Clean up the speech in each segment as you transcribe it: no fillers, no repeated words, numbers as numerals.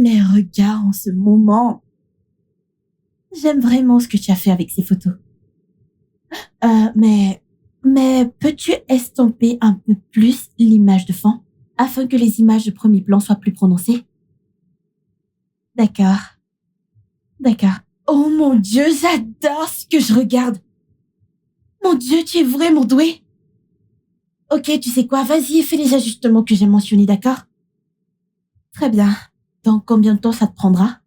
les regards en ce moment. J'aime vraiment ce que tu as fait avec ces photos. Mais peux-tu estomper un peu plus l'image de fond afin que les images de premier plan soient plus prononcées? D'accord. Oh mon Dieu, j'adore ce que je regarde. Mon Dieu, tu es vraiment doué. Ok, tu sais quoi, vas-y et fais les ajustements que j'ai mentionnés, d'accord? Très bien. Dans combien de temps ça te prendra?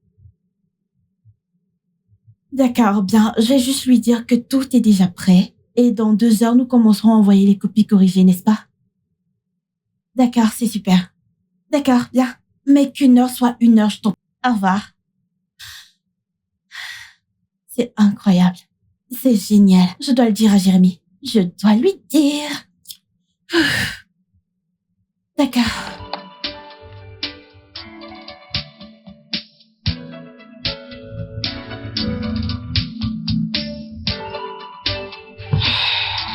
D'accord, bien, je vais juste lui dire que tout est déjà prêt. Et dans 2 heures, nous commencerons à envoyer les copies corrigées, n'est-ce pas? D'accord, c'est super. D'accord, bien. Mais qu'une heure soit une heure, je t'en prie. Au revoir. C'est incroyable. C'est génial. Je dois le dire à Jérémy. Je dois lui dire. D'accord.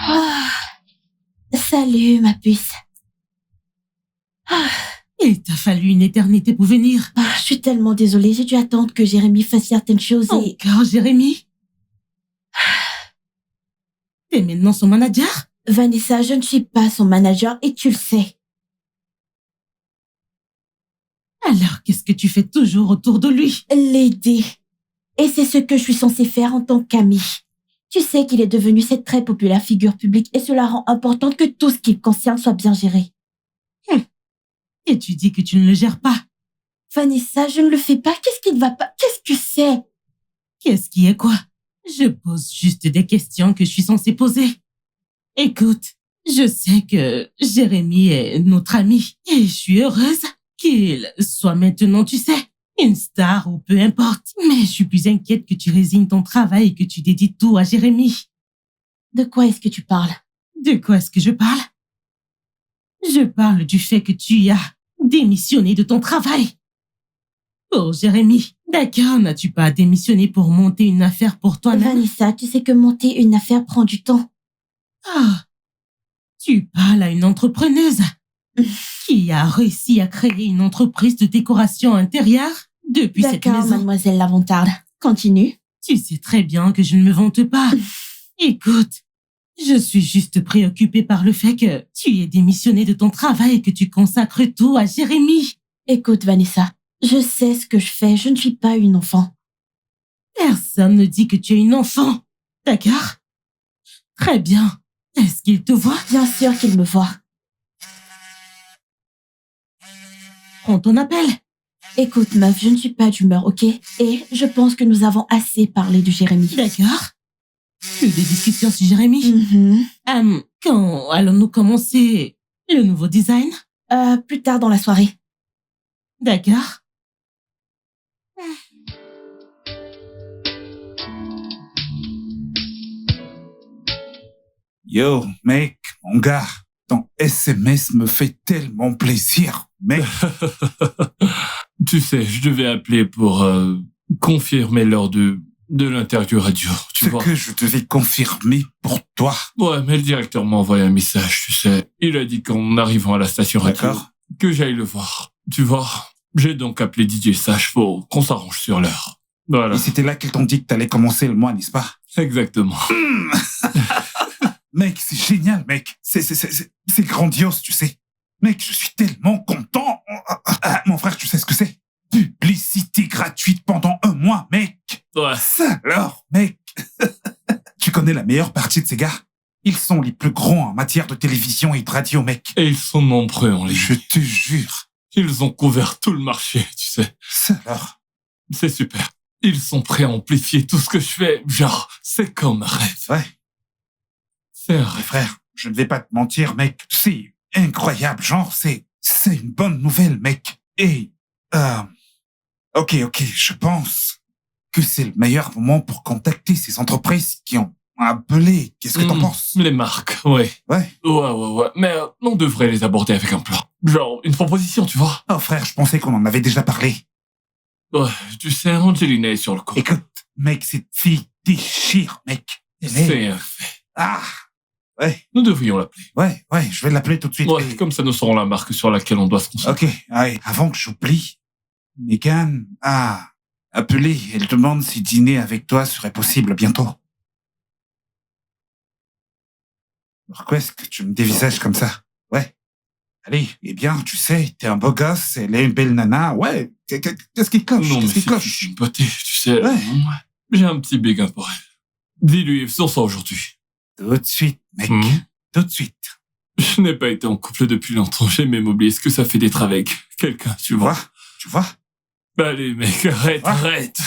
Ah, salut, ma puce. Il t'a fallu une éternité pour venir. Je suis tellement désolée. J'ai dû attendre que Jérémy fasse certaines choses et... Encore, Jérémy? T'es maintenant son manager? Vanessa, je ne suis pas son manager et tu le sais. Alors, qu'est-ce que tu fais toujours autour de lui? L'aider. Et c'est ce que je suis censée faire en tant qu'amie. Tu sais qu'il est devenu cette très populaire figure publique et cela rend important que tout ce qui le concerne soit bien géré. Et tu dis que tu ne le gères pas. Vanessa, je ne le fais pas. Qu'est-ce qui ne va pas? Qu'est-ce que c'est? Qu'est-ce qui est quoi? Je pose juste des questions que je suis censée poser. Écoute, je sais que Jérémy est notre ami et je suis heureuse qu'il soit maintenant, tu sais, une star ou peu importe. Mais je suis plus inquiète que tu résignes ton travail et que tu dédies tout à Jérémy. De quoi est-ce que tu parles? De quoi est-ce que je parle? Je parle du fait que tu as démissionné de ton travail. Oh, Jérémy, d'accord, n'as-tu pas démissionné pour monter une affaire pour toi-même? Vanessa, tu sais que monter une affaire prend du temps. Ah, tu parles à une entrepreneuse qui a réussi à créer une entreprise de décoration intérieure depuis cette D'accord, maison. mademoiselle Lavantarde. Continue. Tu sais très bien que je ne me vante pas. Écoute, je suis juste préoccupée par le fait que tu aies démissionné de ton travail et que tu consacres tout à Jérémy. Écoute, Vanessa, je sais ce que je fais. Je ne suis pas une enfant. Personne ne dit que tu es une enfant. D'accord? Très bien. Est-ce qu'il te voit? Bien sûr qu'il me voit. Prends ton appel. Écoute, meuf, je ne suis pas d'humeur, ok? Et je pense que nous avons assez parlé de Jérémy. D'accord. Que des discussions sur Jérémy. Quand allons-nous commencer le nouveau design? Plus tard dans la soirée. D'accord. Yo, mec, mon gars, ton SMS me fait tellement plaisir, mec. Tu sais, je devais appeler pour confirmer l'heure de l'interview radio, tu vois. Ce que je devais confirmer pour toi. Ouais, mais le directeur m'a envoyé un message, tu sais. Il a dit qu'en arrivant à la station radio, D'accord. que j'aille le voir. Tu vois, j'ai donc appelé DJ Sage pour qu'on s'arrange sur l'heure. Voilà. Et c'était là qu'ils t'ont dit que t'allais commencer le mois, n'est-ce pas? Exactement. Mec, c'est génial, mec. C'est grandiose, tu sais. Mec, je suis tellement content. Mon frère, tu sais ce que c'est? Publicité gratuite pendant 1 mois, mec. Ouais. Ça alors, mec. Tu connais la meilleure partie de ces gars? Ils sont les plus grands en matière de télévision et de radio, mec. Et ils sont nombreux en ligne. Je te jure. Ils ont couvert tout le marché, tu sais. Ça alors. C'est super. Ils sont prêts à amplifier tout ce que je fais. Genre, c'est comme un rêve. Ouais. C'est un Mais rêve. frère, je ne vais pas te mentir, mec. C'est incroyable. Genre, c'est une bonne nouvelle, mec. Et, ok, je pense que c'est le meilleur moment pour contacter ces entreprises qui ont appelé. Qu'est-ce que t'en penses? Les marques, ouais. Ouais. Ouais. Mais on devrait les aborder avec un plan. Genre, une proposition, tu vois. Oh frère, je pensais qu'on en avait déjà parlé. Ouais, tu sais, Angelina est sur le coup. Écoute, mec, cette fille déchire, mec. C'est un fait. Ah, ouais, Nous devrions l'appeler. ouais, je vais l'appeler tout de suite. Ouais, Et- comme ça nous saurons la marque sur laquelle on doit se concentrer. Ok, allez, avant que j'oublie, Megan a appelé. Elle demande si dîner avec toi serait possible bientôt. Pourquoi est-ce que tu me dévisages comme ça? Ouais. Allez, eh bien, tu sais, t'es un beau gosse, elle est une belle nana. Ouais, qu'est-ce qui cloche? Non, mais Qu'est-ce qui c'est cloche? une beauté, tu sais. Ouais. J'ai un petit béguin pour elle. Dis-lui, faisons ça aujourd'hui. Tout de suite, mec. Tout de suite. Je n'ai pas été en couple depuis longtemps. J'ai même oublié ce que ça fait d'être avec quelqu'un, tu vois. Tu vois? Allez, mec, arrête.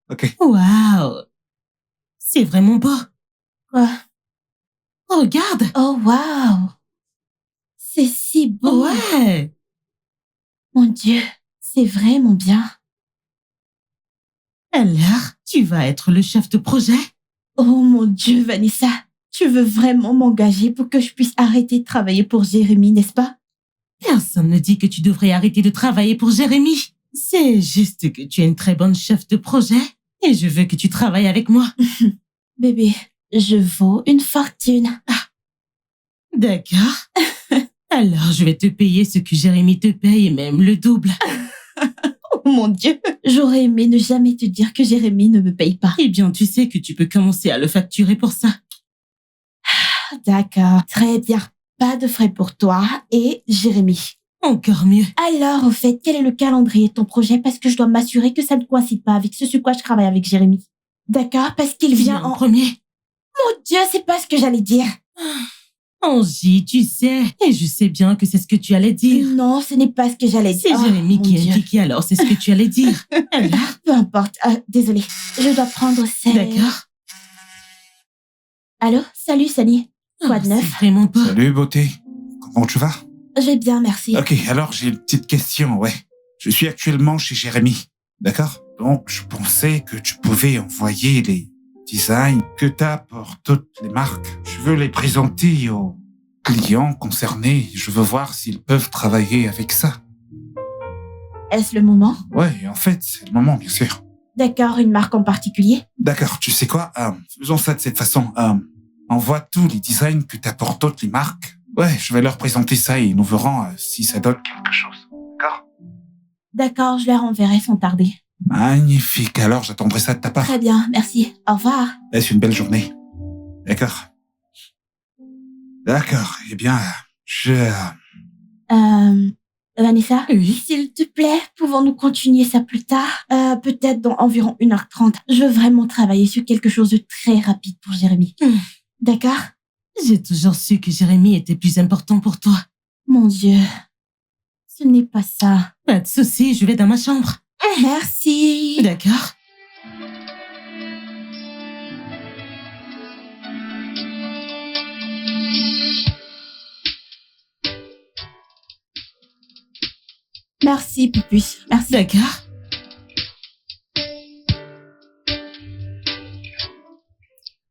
Ok. Waouh! C'est vraiment beau. Quoi? Regarde! Oh, waouh! C'est si beau! Ouais! Mon Dieu, c'est vraiment bien. Alors, tu vas être le chef de projet? Oh mon Dieu, Vanessa, tu veux vraiment m'engager pour que je puisse arrêter de travailler pour Jérémy, n'est-ce pas? Personne ne dit que tu devrais arrêter de travailler pour Jérémy. C'est juste que tu es une très bonne chef de projet et je veux que tu travailles avec moi. Bébé, je vaux une fortune. D'accord. Alors, je vais te payer ce que Jérémy te paye et même le double. Oh mon Dieu, j'aurais aimé ne jamais te dire que Jérémy ne me paye pas. Eh bien, tu sais que tu peux commencer à le facturer pour ça. D'accord, très bien. Pas de frais pour toi et Jérémy. Encore mieux. Alors, au fait, quel est le calendrier de ton projet? Parce que je dois m'assurer que ça ne coïncide pas avec ce sur quoi je travaille avec Jérémy. D'accord, parce qu'il vient en... premier. Mon Dieu, c'est pas ce que j'allais dire. Angie, tu sais, et je sais bien que c'est ce que tu allais dire. Non, ce n'est pas ce que j'allais dire. C'est Jérémy mon qui Dieu. est Kiki, alors c'est ce que tu allais dire. Alors, Peu importe. Désolée, je dois prendre ces... d'accord. Allô? Salut, Sally. Quoi de Oh, neuf? c'est vraiment pas. Salut, beauté. Comment tu vas? Je vais bien, merci. Ok, alors j'ai une petite question, ouais. Je suis actuellement chez Jérémy, d'accord? Donc, je pensais que tu pouvais envoyer les designs que t'as pour toutes les marques. Je veux les présenter aux clients concernés. Je veux voir s'ils peuvent travailler avec ça. Est-ce le moment? Ouais, en fait, c'est le moment, bien sûr. D'accord, une marque en particulier? D'accord, tu sais quoi? Faisons ça de cette façon. Envoie tous les designs que t'as pour toutes les marques. Ouais, je vais leur présenter ça et nous verrons si ça donne quelque chose. D'accord? D'accord, je leur enverrai sans tarder. Magnifique, alors j'attendrai ça de ta part. Très bien, merci. Au revoir. Laisse une belle journée. D'accord. D'accord, eh bien, Vanessa? Oui. S'il te plaît, pouvons-nous continuer ça plus tard? Peut-être dans environ 1h30. Je veux vraiment travailler sur quelque chose de très rapide pour Jérémy. D'accord? J'ai toujours su que Jérémy était plus important pour toi. Mon Dieu. Ce n'est pas ça. Pas de souci, je vais dans ma chambre. Merci. D'accord. Merci, Pupus. Merci. D'accord.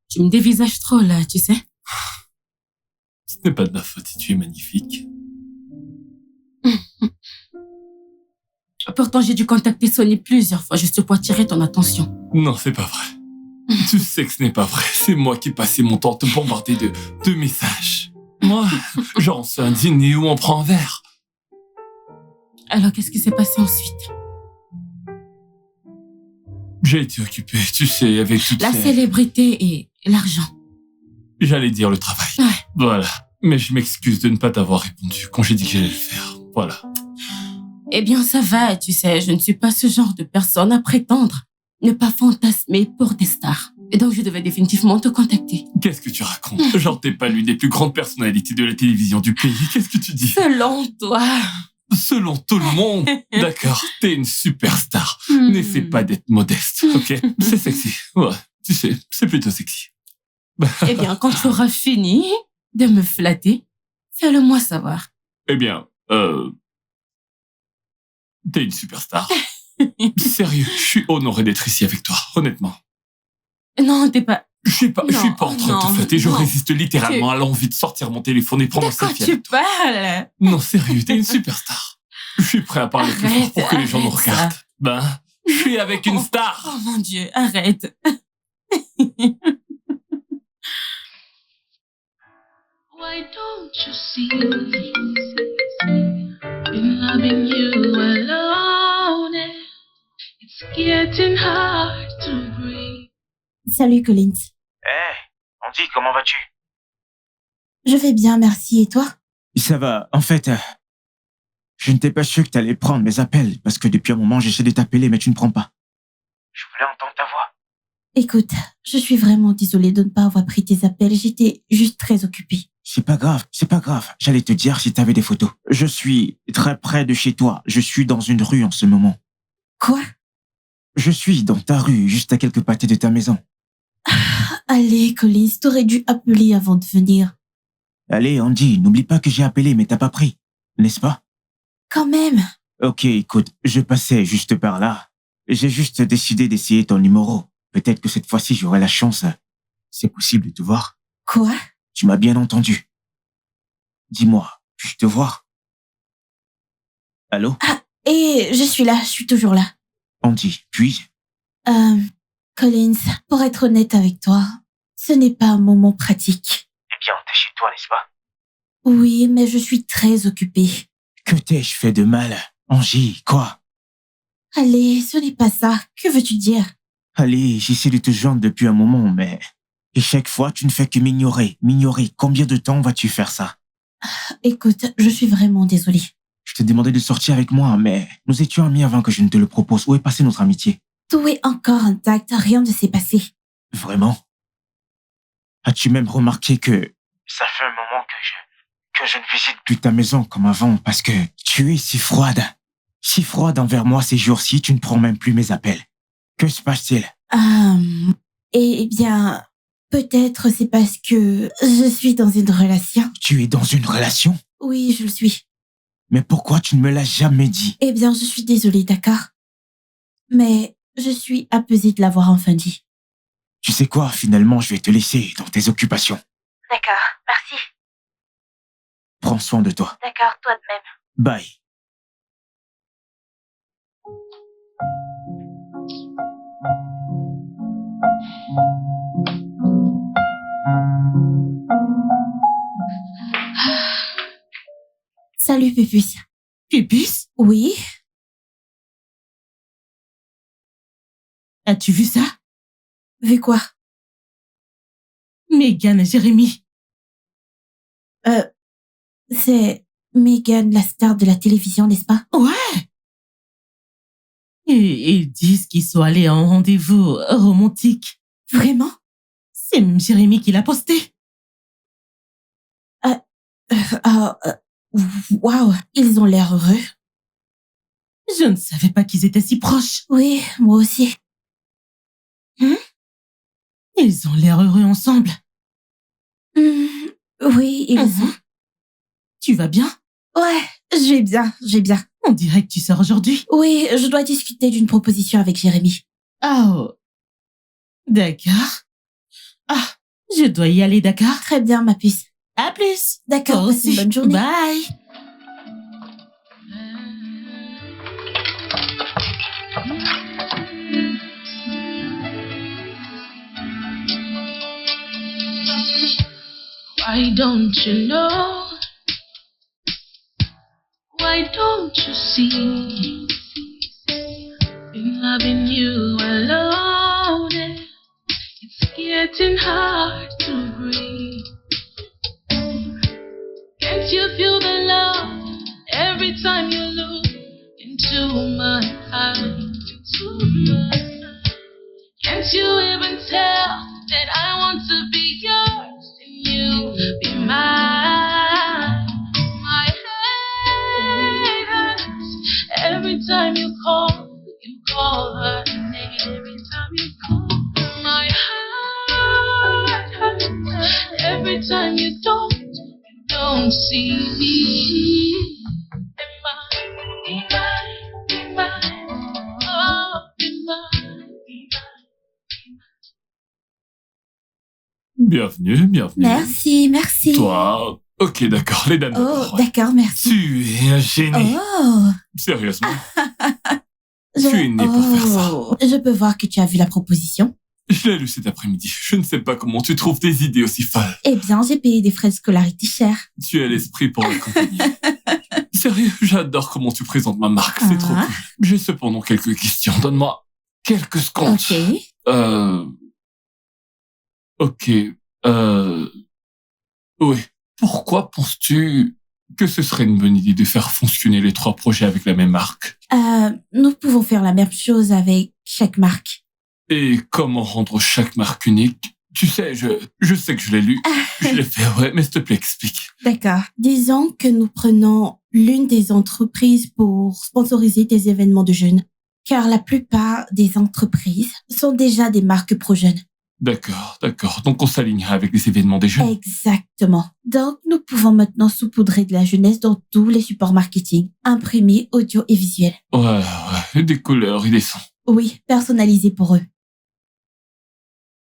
Tu me dévisages trop là, tu sais. Ce n'est pas de ma faute si tu es magnifique. Pourtant, j'ai dû contacter Sony plusieurs fois juste pour attirer ton attention. Non, c'est pas vrai. Tu sais que ce n'est pas vrai. C'est moi qui ai passé mon temps à te bombarder de messages. Moi, genre on se fait un dîner ou on prend un verre. Alors, qu'est-ce qui s'est passé ensuite? J'ai été occupé, tu sais, avec toutes La ces... célébrité et l'argent. J'allais dire le travail. Ouais. Voilà. Mais je m'excuse de ne pas t'avoir répondu quand j'ai dit que j'allais le faire. Voilà. Eh bien, ça va, tu sais, je ne suis pas ce genre de personne à prétendre ne pas fantasmer pour des stars. Et donc, je devais définitivement te contacter. Qu'est-ce que tu racontes? Genre, t'es pas l'une des plus grandes personnalités de la télévision du pays. Qu'est-ce que tu dis? Selon toi. Selon tout le monde. D'accord, t'es une superstar. N'essaie pas d'être modeste, ok? C'est sexy. Ouais, tu sais, c'est plutôt sexy. Eh bien, quand tu auras fini de me flatter, fais-le-moi savoir. Eh bien, t'es une superstar. Sérieux, je suis honoré d'être ici avec toi, honnêtement. Non, t'es pas... Je suis pas en train de te flatter, je non. résiste littéralement à l'envie de sortir mon téléphone et prendre un De quoi selfie tu avec toi. parles? Non, sérieux, t'es une superstar. Je suis prêt à parler plus fort pour que les gens nous Arrête ça. regardent. Ben, je suis avec une star. Oh mon Dieu, arrête. Why don't you see? Been loving you alone, and it's getting hard to breathe. Salut Collins. Hé, Andy, comment vas-tu? Je vais bien, merci. Et toi? Ça va. En fait, je n'étais pas sûr que t'allais prendre mes appels parce que depuis un moment, j'essaie de t'appeler, mais tu ne prends pas. Je voulais entendre ta voix. Écoute, je suis vraiment désolée de ne pas avoir pris tes appels. J'étais juste très occupée. C'est pas grave. J'allais te dire si t'avais des photos. Je suis très près de chez toi. Je suis dans une rue en ce moment. Quoi? Je suis dans ta rue, juste à quelques pâtés de ta maison. Allez, Collins, t'aurais dû appeler avant de venir. Allez, Andy, n'oublie pas que j'ai appelé, mais t'as pas pris. N'est-ce pas? Quand même. Ok, écoute, je passais juste par là. J'ai juste décidé d'essayer ton numéro. Peut-être que cette fois-ci, j'aurai la chance. C'est possible de te voir? Quoi? Tu m'as bien entendu. Dis-moi, puis-je te voir? Allô? Et je suis là, je suis toujours là. Andy, puis-je? Collins, pour être honnête avec toi, ce n'est pas un moment pratique. Eh bien, t'es chez toi, n'est-ce pas? Oui, mais je suis très occupée. Que t'ai-je fait de mal? Angie, quoi? Allez, ce n'est pas ça. Que veux-tu dire? Allez, j'essaie de te joindre depuis un moment, mais... Et chaque fois, tu ne fais que m'ignorer. Combien de temps vas-tu faire ça? Écoute, je suis vraiment désolée. Je t'ai demandé de sortir avec moi, mais nous étions amis avant que je ne te le propose. Où est passée notre amitié? Tout est encore intact, rien ne s'est passé. Vraiment? As-tu même remarqué que... Ça fait un moment que je ne visite plus ta maison comme avant parce que tu es si froide. Si froide envers moi ces jours-ci, tu ne prends même plus mes appels. Que se passe-t-il? Eh bien, peut-être c'est parce que je suis dans une relation. Tu es dans une relation? Oui, je le suis. Mais pourquoi tu ne me l'as jamais dit? Eh bien, je suis désolée, d'accord? Mais je suis apaisée de l'avoir enfin dit. Tu sais quoi, finalement, je vais te laisser dans tes occupations. D'accord, merci. Prends soin de toi. D'accord, toi de même. Bye. Salut, Pupus. Pupus? Oui? As-tu vu ça? Vu quoi? Megan et Jérémy. C'est Megan, la star de la télévision, n'est-ce pas? Ouais. Et ils disent qu'ils sont allés à un rendez-vous romantique. Vraiment? C'est même Jérémy qui l'a posté. Waouh, ils ont l'air heureux. Je ne savais pas qu'ils étaient si proches. Oui, moi aussi. Ils ont l'air heureux ensemble. Oui, ils ont. Tu vas bien? Ouais, j'ai bien. On dirait que tu sors aujourd'hui. Oui, je dois discuter d'une proposition avec Jérémy. Oh. D'accord. Ah, je dois y aller, d'accord? Très bien, ma puce. À plus. D'accord, Toi passe une aussi. bonne journée. Bye. Why don't you know? Why don't you see? Been loving you alone, and it's getting hard to breathe. Can't you feel the love every time you look into my eyes? Can't you even tell that I want to be yours and you be mine? My head hurts every time you call her name. Every time you call her, my heart hurts every time you don't see me. Be mine, oh, be mine. Bienvenue. Merci. Toi, ok, d'accord, les dames de Oh, parole. d'accord, merci. Tu es un génie. Oh. Sérieusement. Tu es né pour faire ça. Je peux voir que tu as vu la proposition. Je l'ai lu cet après-midi. Je ne sais pas comment tu trouves des idées aussi folles. Eh bien, j'ai payé des frais de scolarité chers. Tu as l'esprit pour l'accompagner. sérieux, j'adore comment tu présentes ma marque, c'est trop Ah. cool. J'ai cependant quelques questions, donne-moi quelques secondes. Ok. Ok, oui. Pourquoi penses-tu que ce serait une bonne idée de faire fonctionner les 3 projets avec la même marque? Nous pouvons faire la même chose avec chaque marque. Et comment rendre chaque marque unique? Tu sais, je sais que je l'ai lu, je l'ai fait, ouais, mais s'il te plaît, explique. D'accord. Disons que nous prenons l'une des entreprises pour sponsoriser des événements de jeunes. Car la plupart des entreprises sont déjà des marques pro-jeunes. D'accord. Donc on s'alignera avec les événements des jeunes. Exactement. Donc, nous pouvons maintenant saupoudrer de la jeunesse dans tous les supports marketing, imprimés, audio et visuels. Ouais, des couleurs et des sons. Oui, personnalisés pour eux.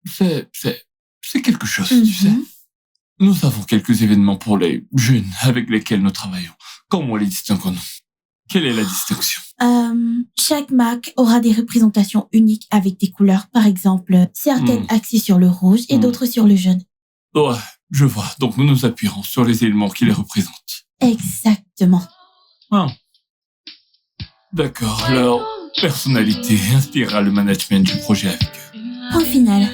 C'est quelque chose, tu sais. Nous avons quelques événements pour les jeunes avec lesquels nous travaillons. Comment les distinguons-nous? Quelle est la distinction? Chaque marque aura des représentations uniques avec des couleurs. Par exemple, certaines axées sur le rouge et d'autres sur le jaune. Ouais, je vois. Donc nous nous appuierons sur les éléments qui les représentent. Exactement. Ah. D'accord, leur personnalité inspirera le management du projet avec eux. Point final.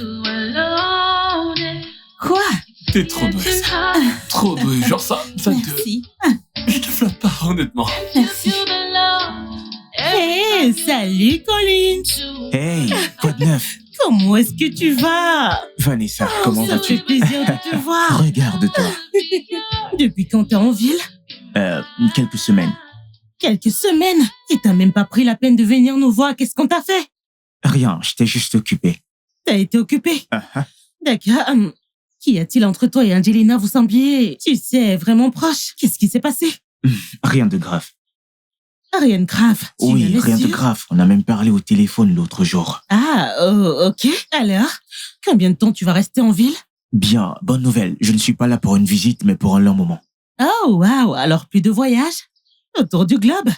Quoi? T'es trop douée, ça. Trop douée, genre ça te... Merci. Je te flatte pas, honnêtement. Merci. Hey, salut Colin. Hey, quoi de neuf? Comment est-ce que tu vas? Vanessa, comment Ça vas-tu? fait plaisir de te voir. Regarde-toi. Depuis quand t'es en ville? Quelques semaines. Quelques semaines. Et t'as même pas pris la peine de venir nous voir. Qu'est-ce qu'on t'a fait? Rien, j'étais juste occupé. T'as été occupé? Ah, D'accord. Qu'y a-t-il entre toi et Angelina? Vous sembliez, tu sais, vraiment proches. Qu'est-ce qui s'est passé? Rien de grave. Rien de grave. Tu Oui, en es rien de sûr? grave. On a même parlé au téléphone l'autre jour. Ah, ok. Alors, combien de temps tu vas rester en ville? Bien, bonne nouvelle. Je ne suis pas là pour une visite, mais pour un long moment. Oh, waouh. Alors, plus de voyage? Autour du globe?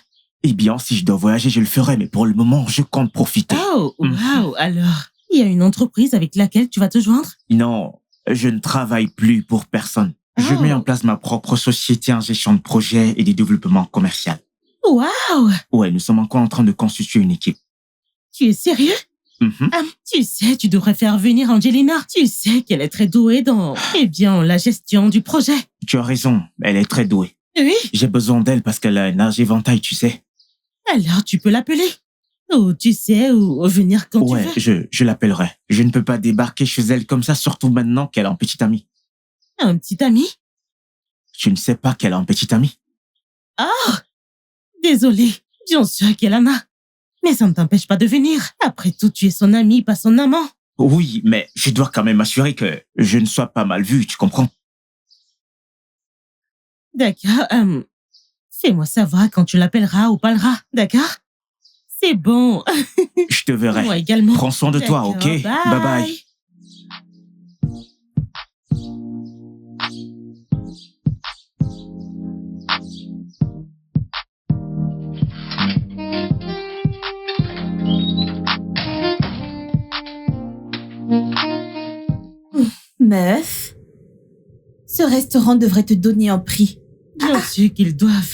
Eh bien, si je dois voyager, je le ferai, mais pour le moment, je compte profiter. Oh, waouh. Alors, il y a une entreprise avec laquelle tu vas te joindre? Non, je ne travaille plus pour personne. Je Oh. mets en place ma propre société en gestion de projet et de développement commercial. Waouh. Ouais, nous sommes encore en train de constituer une équipe. Tu es sérieux? Mhm. Tu sais, tu devrais faire venir Angelina. Tu sais qu'elle est très douée dans, la gestion du projet. Tu as raison, elle est très douée. Oui. J'ai besoin d'elle parce qu'elle a un âge éventail, tu sais. Alors, tu peux l'appeler. Ou tu sais, ou venir quand Ouais, tu veux. je l'appellerai. Je ne peux pas débarquer chez elle comme ça, surtout maintenant qu'elle a un petit ami. Un petit ami? Tu ne sais pas qu'elle a un petit ami? Oh! Désolée. Bien sûr qu'elle en a. Mais ça ne t'empêche pas de venir. Après tout, tu es son ami, pas son amant. Oui, mais je dois quand même m'assurer que je ne sois pas mal vu, tu comprends? D'accord. Fais-moi savoir quand tu l'appelleras ou parleras. D'accord? C'est bon. Je te verrai. Moi également. Prends soin de toi, D'accord, ok? Bye bye. Meuf, ce restaurant devrait te donner un prix. Bien sûr qu'ils doivent.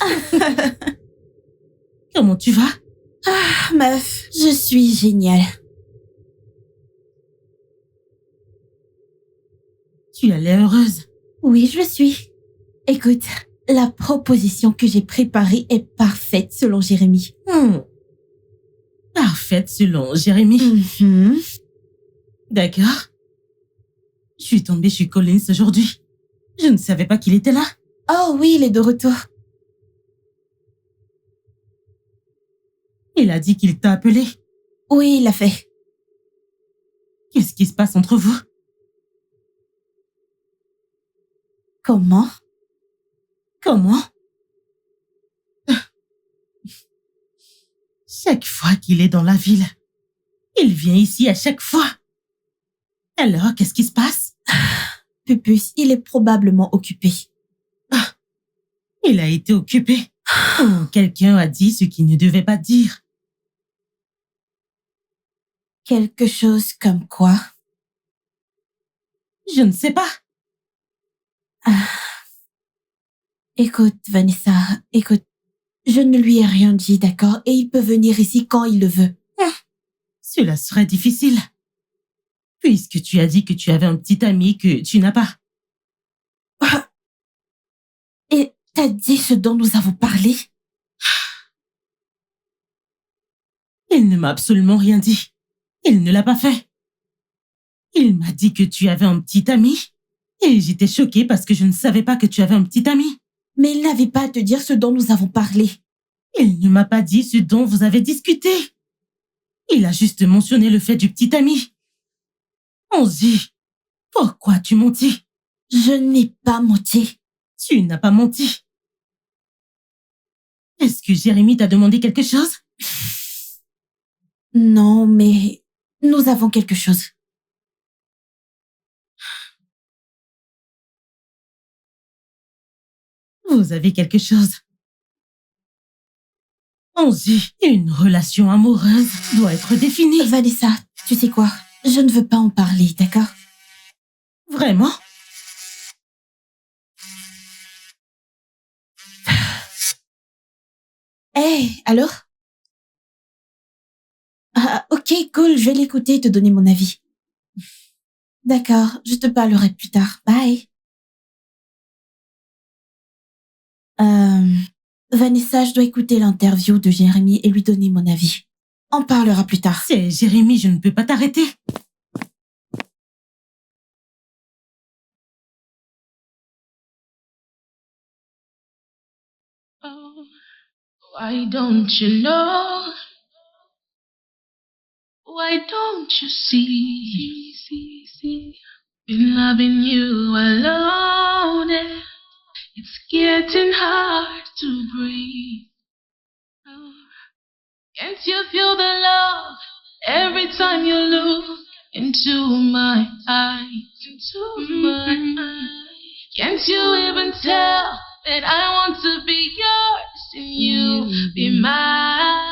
Comment tu vas? Ah, meuf, je suis géniale. Tu as l'air heureuse. Oui, je le suis. Écoute, la proposition que j'ai préparée est parfaite selon Jérémy. Parfaite selon Jérémy. Mhm. D'accord. Je suis tombée chez Collins aujourd'hui. Je ne savais pas qu'il était là. Oh oui, il est de retour. Il a dit qu'il t'a appelé. Oui, il l'a fait. Qu'est-ce qui se passe entre vous? Comment? Comment? Chaque fois qu'il est dans la ville, il vient ici à chaque fois. Alors, qu'est-ce qui se passe? Pupus, il est probablement occupé. Il a été occupé. Ou quelqu'un a dit ce qu'il ne devait pas dire. Quelque chose comme quoi? Je ne sais pas. Écoute, Vanessa, écoute, Je ne lui ai rien dit, d'accord? Et il peut venir ici quand il le veut. Cela serait difficile. Puisque tu as dit que tu avais un petit ami que tu n'as pas. Et t'as dit ce dont nous avons parlé? Il ne m'a absolument rien dit. Il ne l'a pas fait. Il m'a dit que tu avais un petit ami. Et j'étais choquée parce que je ne savais pas que tu avais un petit ami. Mais il n'avait pas à te dire ce dont nous avons parlé. Il ne m'a pas dit ce dont vous avez discuté. Il a juste mentionné le fait du petit ami. Onzi, pourquoi tu mentis? Je n'ai pas menti. Tu n'as pas menti. Est-ce que Jérémy t'a demandé quelque chose? Non, mais nous avons quelque chose. Vous avez quelque chose. Onzi, une relation amoureuse doit être définie. Vanessa, tu sais quoi? Je ne veux pas en parler, d'accord? Vraiment? Hey, alors? Ah, ok, cool, je vais l'écouter et te donner mon avis. D'accord, je te parlerai plus tard. Bye. Vanessa, je dois écouter l'interview de Jérémy et lui donner mon avis. On parlera plus tard. C'est Jérémy, je ne peux pas t'arrêter. Oh, why don't you know? Why don't you see? Been loving you alone, and it's getting hard to breathe. Oh, can't you feel the love every time you look into my eyes? Can't you even tell that I want to be yours and you be mine?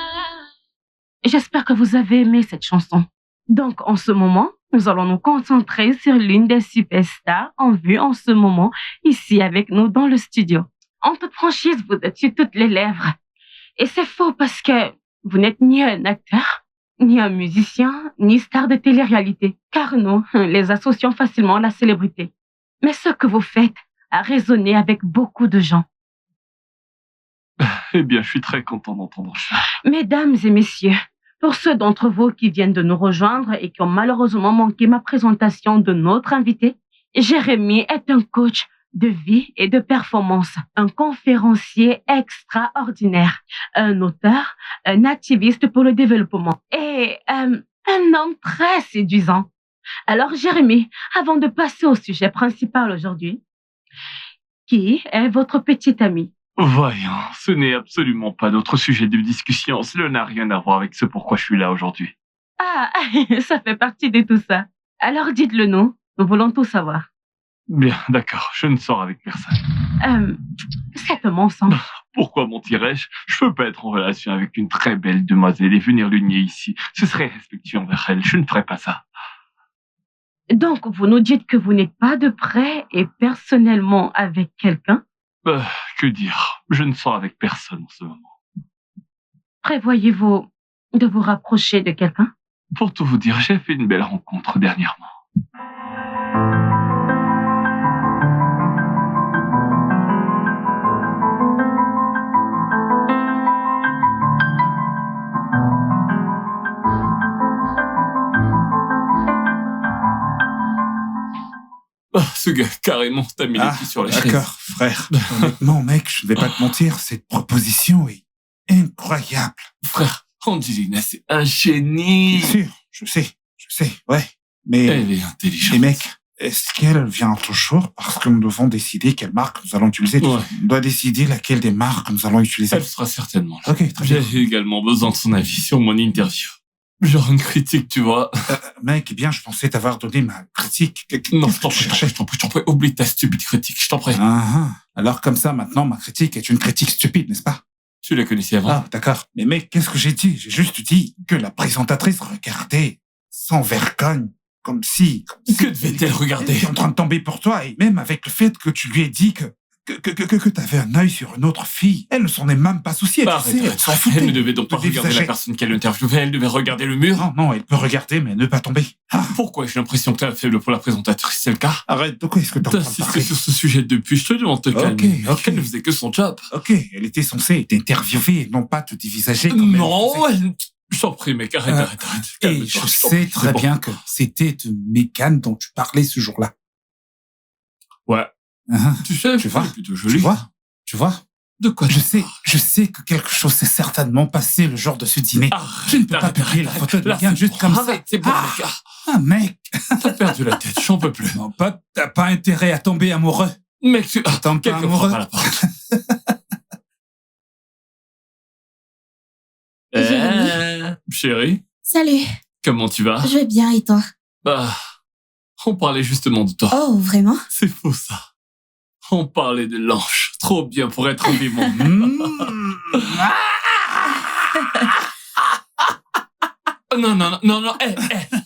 J'espère que vous avez aimé cette chanson. Donc, en ce moment, nous allons nous concentrer sur l'une des superstars en vue en ce moment, ici avec nous dans le studio. En toute franchise, vous êtes sur toutes les lèvres. Et c'est faux parce que vous n'êtes ni un acteur, ni un musicien, ni star de télé-réalité. Car nous, les associons facilement à la célébrité. Mais ce que vous faites a résonné avec beaucoup de gens. Eh bien, je suis très content d'entendre ça. Mesdames et messieurs, pour ceux d'entre vous qui viennent de nous rejoindre et qui ont malheureusement manqué ma présentation de notre invité, Jérémy est un coach de vie et de performance, un conférencier extraordinaire, un auteur, un activiste pour le développement et un homme très séduisant. Alors Jérémy, avant de passer au sujet principal aujourd'hui, qui est votre petit ami? Voyons, ce n'est absolument pas notre sujet de discussion. Cela n'a rien à voir avec ce pourquoi je suis là aujourd'hui. Ah, ça fait partie de tout ça. Alors dites-le nous, nous voulons tout savoir. Bien, d'accord, je ne sors avec personne. C'est un mensonge. Pourquoi mentirais-je? Je peux pas être en relation avec une très belle demoiselle et venir l'unier ici. Ce serait respectueux envers elle, je ne ferais pas ça. Donc, vous nous dites que vous n'êtes pas de près et personnellement avec quelqu'un? Que dire? Je ne sors avec personne en ce moment. Prévoyez-vous de vous rapprocher de quelqu'un? Pour tout vous dire, j'ai fait une belle rencontre dernièrement. Ce gars, carrément, t'as mis les pieds sur la chaise. D'accord, frère. Honnêtement, mec, je ne vais pas te mentir, cette proposition est incroyable. Frère, Angelina, c'est un génie. Bien sûr, je sais, ouais. Mais, elle est intelligente. Et mec, est-ce qu'elle vient toujours parce que nous devons décider quelle marque nous allons utiliser? Ouais. On doit décider laquelle des marques nous allons utiliser. Elle sera certainement là. Ok, très bien. J'ai également besoin de son avis sur mon interview. Genre une critique, tu vois. Mec, eh bien, je pensais t'avoir donné ma critique. Non, je t'en prie, oublie ta stupide critique, je t'en prie. Alors comme ça, maintenant, ma critique est une critique stupide, n'est-ce pas? Tu la connaissais avant. Ah, d'accord. Mais mec, qu'est-ce que j'ai dit? J'ai juste dit que la présentatrice regardait sans vergogne, comme si... Que devait-elle regarder? Elle était en train de tomber pour toi, et même avec le fait que tu lui aies dit que que t'avais un œil sur une autre fille. Elle ne s'en est même pas souciée, tu sais, elle s'en foutait. Elle ne devait donc de pas regarder dévisager. la personne qu'elle interviewait, elle devait regarder le mur. Non, elle peut regarder, mais ne pas tomber. Ah, Pourquoi j'ai l'impression que t'as faible pour la présentatrice, c'est le cas? arrête, de quoi est-ce que t'es en train de T'insistes parler? sur ce sujet depuis, je te demande de te calmer. Ok. Elle ne faisait que son job. Ok, elle était censée t'interviewer, non pas te dévisager comme elle Non, le faisait. elle... Je t'en prie, mec, arrête. Et Calme-toi, je t'en sais prie, très c'est bon. bien que c'était de Mégane dont tu parlais ce jour-là. Ouais. Hein, Tu sais, Tu vois? elle est plutôt tu jolie. vois? De quoi Je sais que quelque chose s'est certainement passé le jour de ce dîner. Arrête, Je ne peux pas publier la photo de Mégane juste comme ça. Arrête, c'est bon, Ah. mec. Ah, mec, T'as perdu la tête, j'en peux plus. non, t'as pas intérêt à tomber amoureux. Mec, tu... Tombe pas Quelqu'un amoureux. frappe à la porte. Chérie, Salut, comment tu vas? je vais bien et toi? On parlait justement de toi. Oh, vraiment? C'est faux, ça. On parlait de l'ange. Trop bien pour être un démon. Non,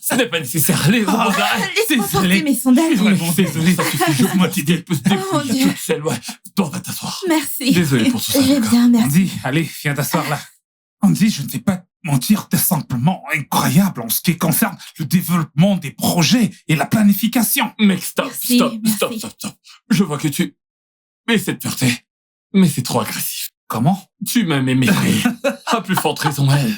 ce n'est pas nécessaire. Allez, on arrête. Laisse-moi porter mes sandales. Vraiment désolé, Ça suffit, je moi t'idée, elle peut se Oh, mon débrouiller Dieu. toute seule, ouais. Toi, va t'asseoir. Merci. Désolé pour tout ça. Je vais d'accord. bien, merci. Andy, allez, viens t'asseoir là. Andy, je ne vais pas te mentir, t'es simplement incroyable en ce qui concerne le développement des projets et la planification. Mec, stop. Merci. Je vois que tu... Mais c'est de flirter. Mais c'est trop agressif. Comment? Tu m'as mépris. À plus forte raison, elle.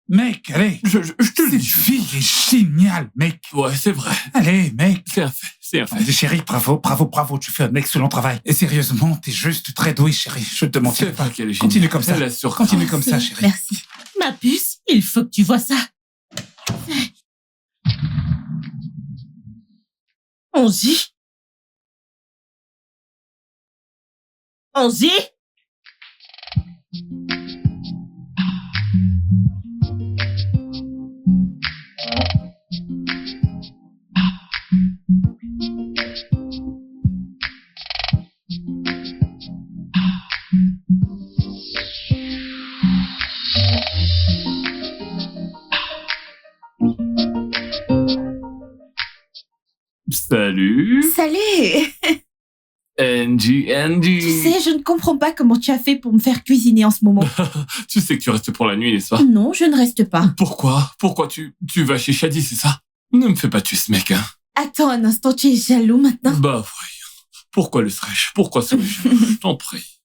Mec, allez. Je te le Cette dis. fille est géniale, mec. Ouais, c'est vrai. Allez, mec. C'est un fait. Andy, chérie, bravo, tu fais un excellent travail. Et sérieusement, t'es juste très doué, chérie. Je te C'est mentirai pas pas. qu'elle est géniale. Continue comme ça. Elle assure. Continue comme ça, chérie. Merci. Ma puce, il faut que tu vois ça. Angie? Angie? Salut. Salut! Angie. Tu sais, je ne comprends pas comment tu as fait pour me faire cuisiner en ce moment. Tu sais que tu restes pour la nuit, n'est-ce pas? Non, je ne reste pas. Pourquoi tu vas chez Shadi, c'est ça? Ne me fais pas tuer ce mec, hein. Attends un instant, tu es jaloux maintenant? Bah, voyons. Pourquoi le serais-je? Pourquoi serais-je jaloux? Je t'en prie.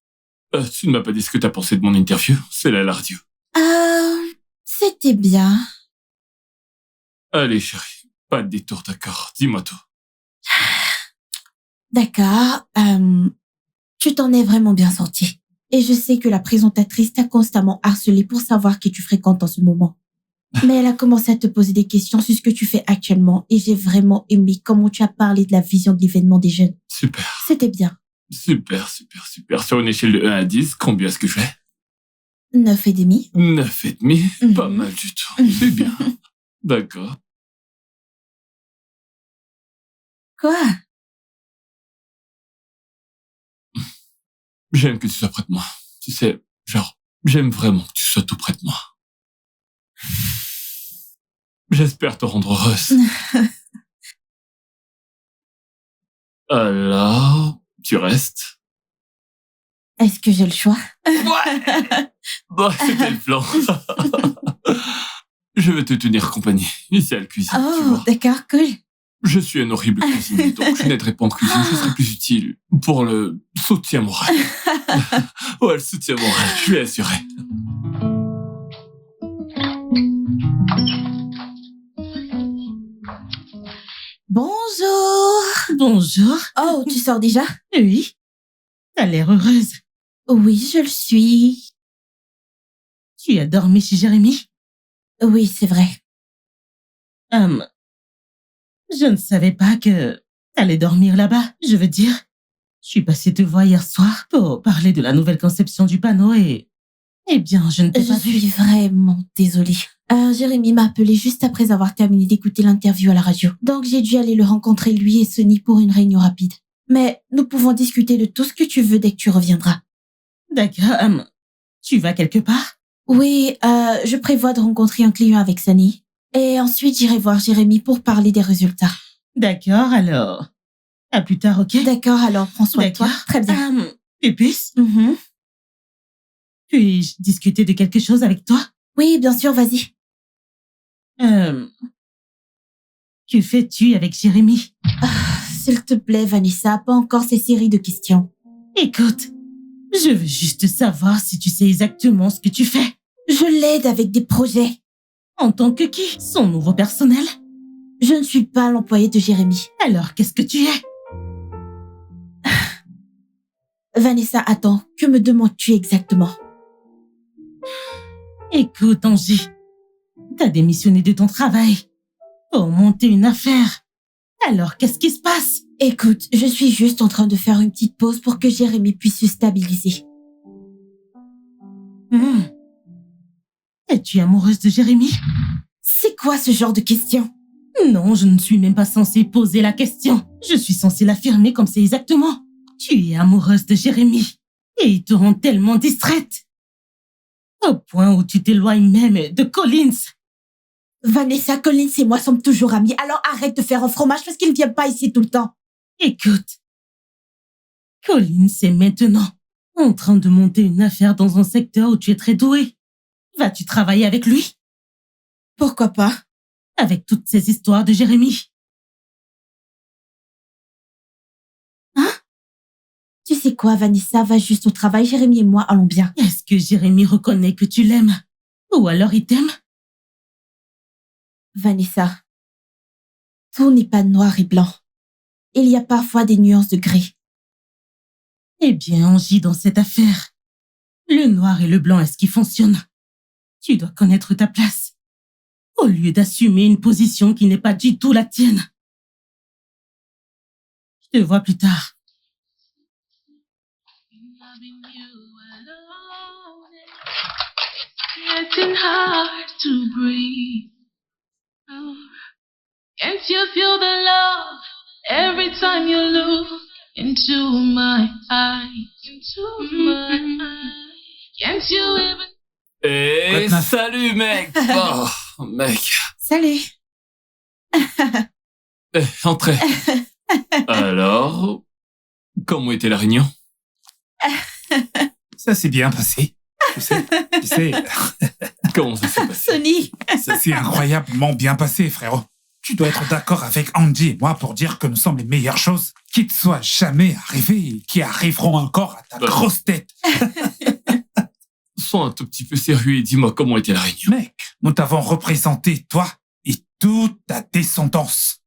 Tu ne m'as pas dit ce que t'as pensé de mon interview? C'est la radio. C'était bien. Allez, chérie. Pas de détour, d'accord? Dis-moi tout. D'accord, tu t'en es vraiment bien sorti. Et je sais que la présentatrice t'a constamment harcelé pour savoir qui tu fréquentes en ce moment. Mais elle a commencé à te poser des questions sur ce que tu fais actuellement et j'ai vraiment aimé comment tu as parlé de la vision de l'événement des jeunes. Super. C'était bien. Super. Sur une échelle de 1 à 10, combien est-ce que je fais? 9,5. 9,5. Pas Mhm. mal du tout. C'est bien. D'accord. Quoi? J'aime que tu sois près de moi. Tu sais, genre, j'aime vraiment que tu sois tout près de moi. J'espère te rendre heureuse. Alors, tu restes? Est-ce que j'ai le choix? Ouais. Bon, c'était le plan. Je vais te tenir compagnie, ici à la cuisine, tu Oh, vois. d'accord, cool. Je suis un horrible cuisinier, donc je n'aiderai pas en cuisine, je serai plus utile pour le soutien moral. Ouais, le soutien moral, je lui assuré. Bonjour. Bonjour. Oh, tu sors déjà? Oui. T'as l'air heureuse. Oui, je le suis. Tu as dormi chez Jérémy? Oui, c'est vrai. Je ne savais pas que t'allais dormir là-bas. Je veux dire, je suis passée te voir hier soir pour parler de la nouvelle conception du panneau et... Eh bien, je ne t'ai Je pas vu. suis vraiment désolée. Jérémy m'a appelé juste après avoir terminé d'écouter l'interview à la radio. Donc j'ai dû aller le rencontrer lui et Sonny pour une réunion rapide. Mais nous pouvons discuter de tout ce que tu veux dès que tu reviendras. D'accord. Tu vas quelque part? Oui, je prévois de rencontrer un client avec Sonny. Et ensuite j'irai voir Jérémy pour parler des résultats. D'accord, alors À plus tard, ok? D'accord, alors prends soin de toi. D'accord. Très bien. Pépus, Mhm. puis-je discuter de quelque chose avec toi? Oui, bien sûr, vas-y. Que fais-tu avec Jérémy? S'il te plaît, Vanessa, pas encore ces séries de questions. Écoute, je veux juste savoir si tu sais exactement ce que tu fais. Je l'aide avec des projets. En tant que qui? Son nouveau personnel? Je ne suis pas l'employé de Jérémy. Alors, qu'est-ce que tu es? Vanessa, attends, que me demandes-tu exactement? Écoute, Angie, t'as démissionné de ton travail pour monter une affaire. Alors, qu'est-ce qui se passe? Écoute, je suis juste en train de faire une petite pause pour que Jérémy puisse se stabiliser. Es-tu amoureuse de Jérémy? C'est quoi ce genre de question? Non, je ne suis même pas censée poser la question. Je suis censée l'affirmer comme c'est exactement. Tu es amoureuse de Jérémy et il te rend tellement distraite. Au point où tu t'éloignes même de Collins. Vanessa, Collins et moi sommes toujours amis, alors arrête de faire un fromage parce qu'il ne vient pas ici tout le temps. Écoute, Collins est maintenant en train de monter une affaire dans un secteur où tu es très doué. Vas-tu travailler avec lui? Pourquoi pas? Avec toutes ces histoires de Jérémy. Tu sais quoi, Vanessa, va juste au travail, Jérémy et moi allons bien. Est-ce que Jérémy reconnaît que tu l'aimes? Ou alors il t'aime? Vanessa, tout n'est pas noir et blanc. Il y a parfois des nuances de gris. Eh bien, Angie, dans cette affaire, le noir et le blanc est ce qui fonctionne. Tu dois connaître ta place, au lieu d'assumer une position qui n'est pas du tout la tienne. Je te vois plus tard. Loving you alone, it's getting hard to breathe. Oh, can't you feel the love every time you look into my eyes? Into my eyes. Can't you even? Et Quoi de neuf? salut, mec. Oh, mec. Salut. Entrez. Alors, comment était la réunion? Ça s'est bien passé. Tu sais, Comment ça s'est passé? Sonny. ça s'est incroyablement bien passé, frérot. Tu dois être d'accord avec Andy et moi pour dire que nous sommes les meilleures choses qui te soient jamais arrivées et qui arriveront encore à ta Bah. grosse tête. Sois un tout petit peu sérieux et dis-moi comment était la réunion. Mec, nous t'avons représenté, toi et toute ta descendance.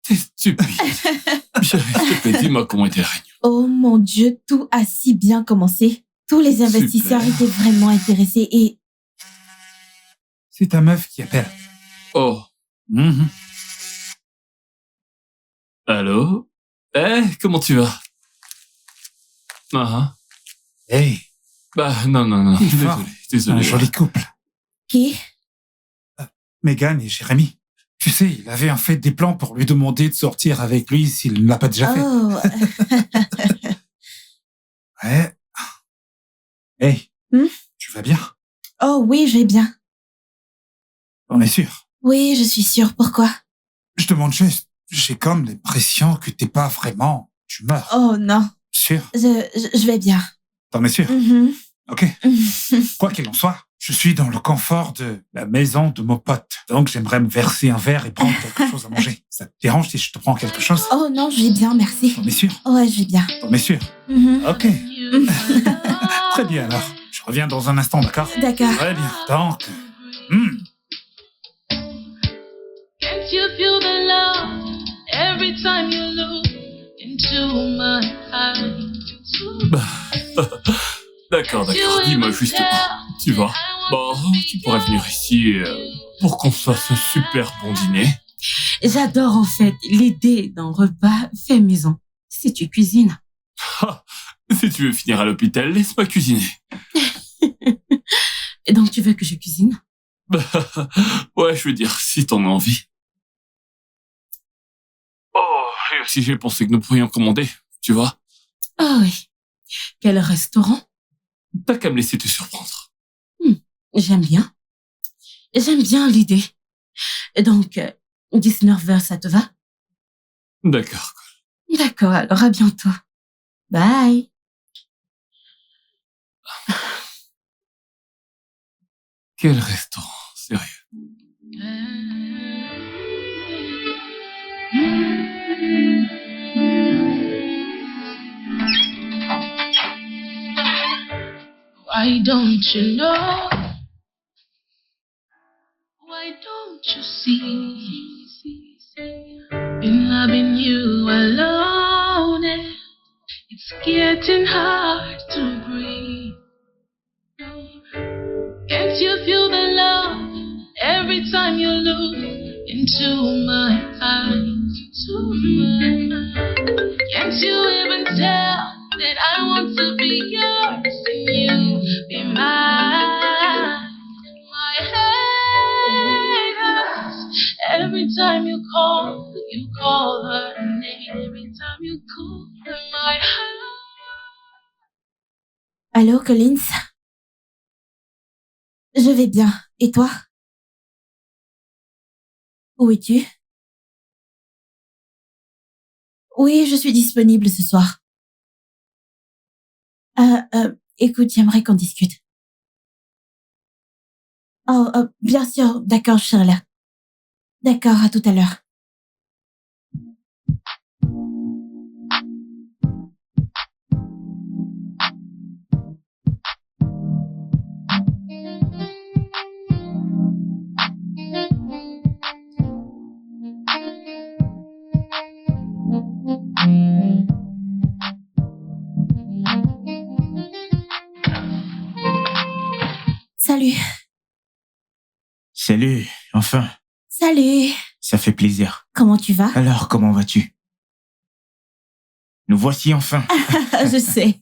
T'es stupide. Chérie, s'il te plaît, dis-moi comment était la réunion. Oh mon Dieu, tout a si bien commencé. Tous les investisseurs Super. étaient vraiment intéressés et... C'est ta meuf qui appelle. Oh, Mhm. allô? Comment tu vas? Ah, Hey, bah, non. Il est fort. Désolé, c'est un désolé. joli couple. Qui? Megan et Jérémy. Tu sais, il avait en fait des plans pour lui demander de sortir avec lui s'il ne l'a pas déjà fait. Oh. Ouais. Hey, Hmm? tu vas bien? Oh oui, je vais bien. On est sûr. Oui, je suis sûre. Pourquoi? Je demande juste, j'ai comme l'impression que t'es pas vraiment... Tu meurs. Oh non, Sûr? je vais bien. T'en es sûr? Mhm. Ok. Quoi qu'il en soit, je suis dans le confort de la maison de mon pote. Donc j'aimerais me verser un verre et prendre quelque chose à manger. Ça te dérange si je te prends quelque chose? Oh non, je vais bien, merci. T'en es sûr? Ouais, je vais bien. T'en es sûr? Mhm. Ok. You Très bien alors. Je reviens dans un instant, d'accord? D'accord. Très bien. Donc... Can't you feel the love every time you look into my eyes? D'accord. Dis-moi justement. Tu vois? Bon, tu pourrais venir ici pour qu'on se fasse un super bon dîner. J'adore en fait l'idée d'un repas fait maison. Si tu cuisines. Si tu veux finir à l'hôpital, laisse-moi cuisiner. Et donc tu veux que je cuisine? Ouais, je veux dire, si t'en as envie. Oh, et aussi j'ai pensé que nous pourrions commander, tu vois. Ah oui. Quel restaurant? T'as qu'à me laisser te surprendre. J'aime bien. J'aime bien l'idée. Et donc, 19h, ça te va? D'accord. D'accord, alors à bientôt. Bye. Quel restaurant, sérieux. Why don't you know? Why don't you see? Been loving you alone, and it's getting hard to breathe. Can't you feel the love every time you look into my eyes? Can't you even tell that I want to be yours and you be mine? My head hurts every time you call her name. Every time you call her, my heart. Allô, Collins? Je vais bien. Et toi? Où es-tu? Oui, je suis disponible ce soir. Écoute, j'aimerais qu'on discute. Oh, bien sûr, d'accord, je serai là. D'accord, à tout à l'heure. Salut. Salut, enfin. Salut. Ça fait plaisir. Comment tu vas? Alors, comment vas-tu? Nous voici enfin. Je sais.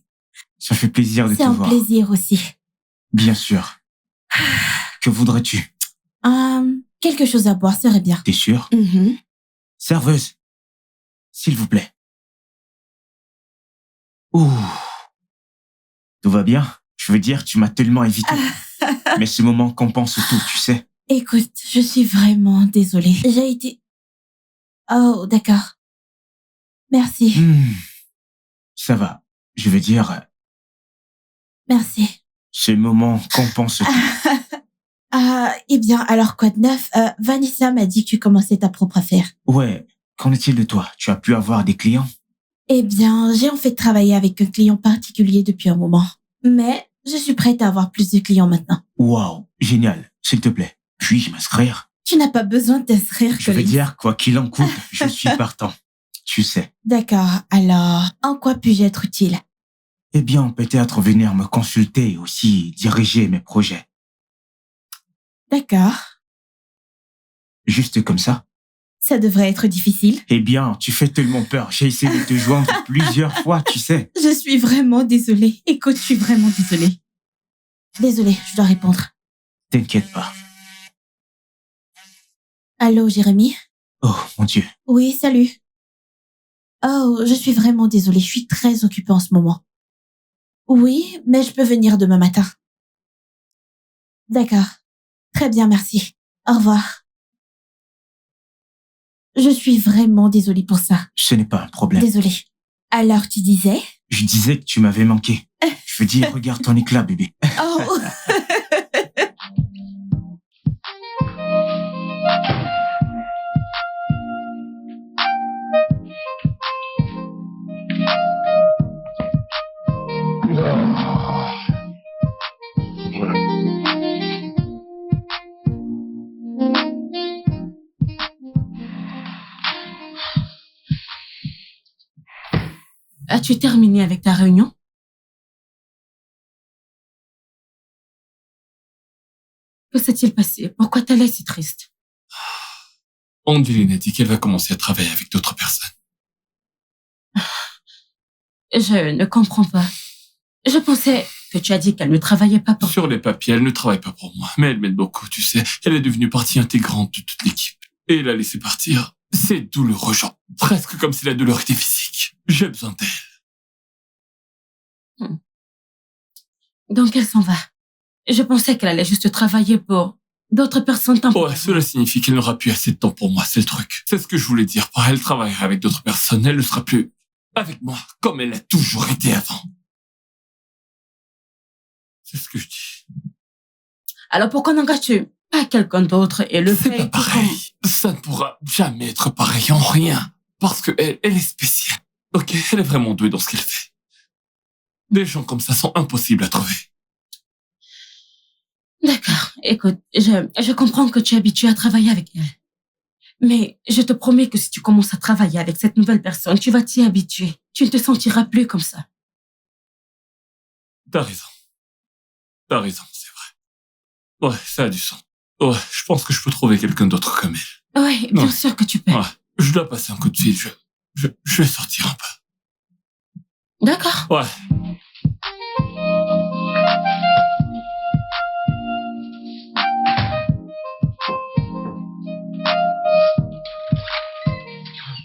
Ça fait plaisir de te C'est un voir. plaisir aussi. Bien sûr. Que voudrais-tu? Quelque chose à boire serait bien. T'es sûr? Serveuse, s'il vous plaît. Ouh. Tout va bien? Je veux dire, tu m'as tellement évité. Mais ce moment compense tout, tu sais. Écoute, je suis vraiment désolée. J'ai été... Oh, d'accord. Merci. Ça va. Je veux dire, Merci. ce moment compense tout. Eh bien, alors quoi de neuf? Vanessa m'a dit que tu commençais ta propre affaire. Ouais, qu'en est-il de toi? Tu as pu avoir des clients? Eh bien, j'ai en fait travaillé avec un client particulier depuis un moment. Mais je suis prête à avoir plus de clients maintenant. Waouh, génial. S'il te plaît, puis-je m'inscrire? Tu n'as pas besoin de t'inscrire, Je veux Collins. dire, quoi qu'il en coûte, je suis partant. Tu sais. D'accord, alors, en quoi puis-je être utile? Eh bien, peut-être venir me consulter et aussi diriger mes projets. D'accord. Juste comme ça? Ça devrait être difficile. Eh bien, tu fais tellement peur. J'ai essayé de te joindre plusieurs fois, tu sais. Je suis vraiment désolée. Écoute, je suis vraiment désolée. Désolée, je dois répondre. T'inquiète pas. Allô, Jérémy? Oh, mon Dieu. Oui, salut. Oh, je suis vraiment désolée. Je suis très occupée en ce moment. Oui, mais je peux venir demain matin. D'accord. Très bien, merci. Au revoir. Je suis vraiment désolée pour ça. Ce n'est pas un problème. Désolée. Alors, tu disais? Je disais que tu m'avais manqué. Je veux dire, regarde ton éclat, bébé. Oh. As-tu terminé avec ta réunion? Que s'est-il passé? Pourquoi t'as l'air si triste? Angeline a dit qu'elle va commencer à travailler avec d'autres personnes. Je ne comprends pas. Je pensais que tu as dit qu'elle ne travaillait pas pour... Sur les papiers, elle ne travaille pas pour moi, mais elle m'aide beaucoup, tu sais. Elle est devenue partie intégrante de toute l'équipe. Et la laisser partir, c'est douloureux, genre, presque comme si la douleur était physique. J'ai besoin d'elle. Donc elle s'en va. Je pensais qu'elle allait juste travailler pour d'autres personnes temporairement. Ouais, cela signifie qu'elle n'aura plus assez de temps pour moi, c'est le truc. C'est ce que je voulais dire. Elle travaillera avec d'autres personnes, elle ne sera plus avec moi, comme elle a toujours été avant. C'est ce que je dis. Alors pourquoi n'engages-tu pas quelqu'un d'autre et le C'est fait pas pareil. Ça ne pourra jamais être pareil en rien. Parce que elle est spéciale. Ok, elle est vraiment douée dans ce qu'elle fait. Des gens comme ça sont impossibles à trouver. D'accord, écoute, je comprends que tu es habitué à travailler avec elle. Mais je te promets que si tu commences à travailler avec cette nouvelle personne, tu vas t'y habituer. Tu ne te sentiras plus comme ça. T'as raison. T'as raison, c'est vrai. Ouais, ça a du sens. Ouais, je pense que je peux trouver quelqu'un d'autre comme elle. Oui, bien Ouais. sûr que tu peux. Ouais, je dois passer un coup de fil. Je vais sortir un peu. D'accord. Ouais.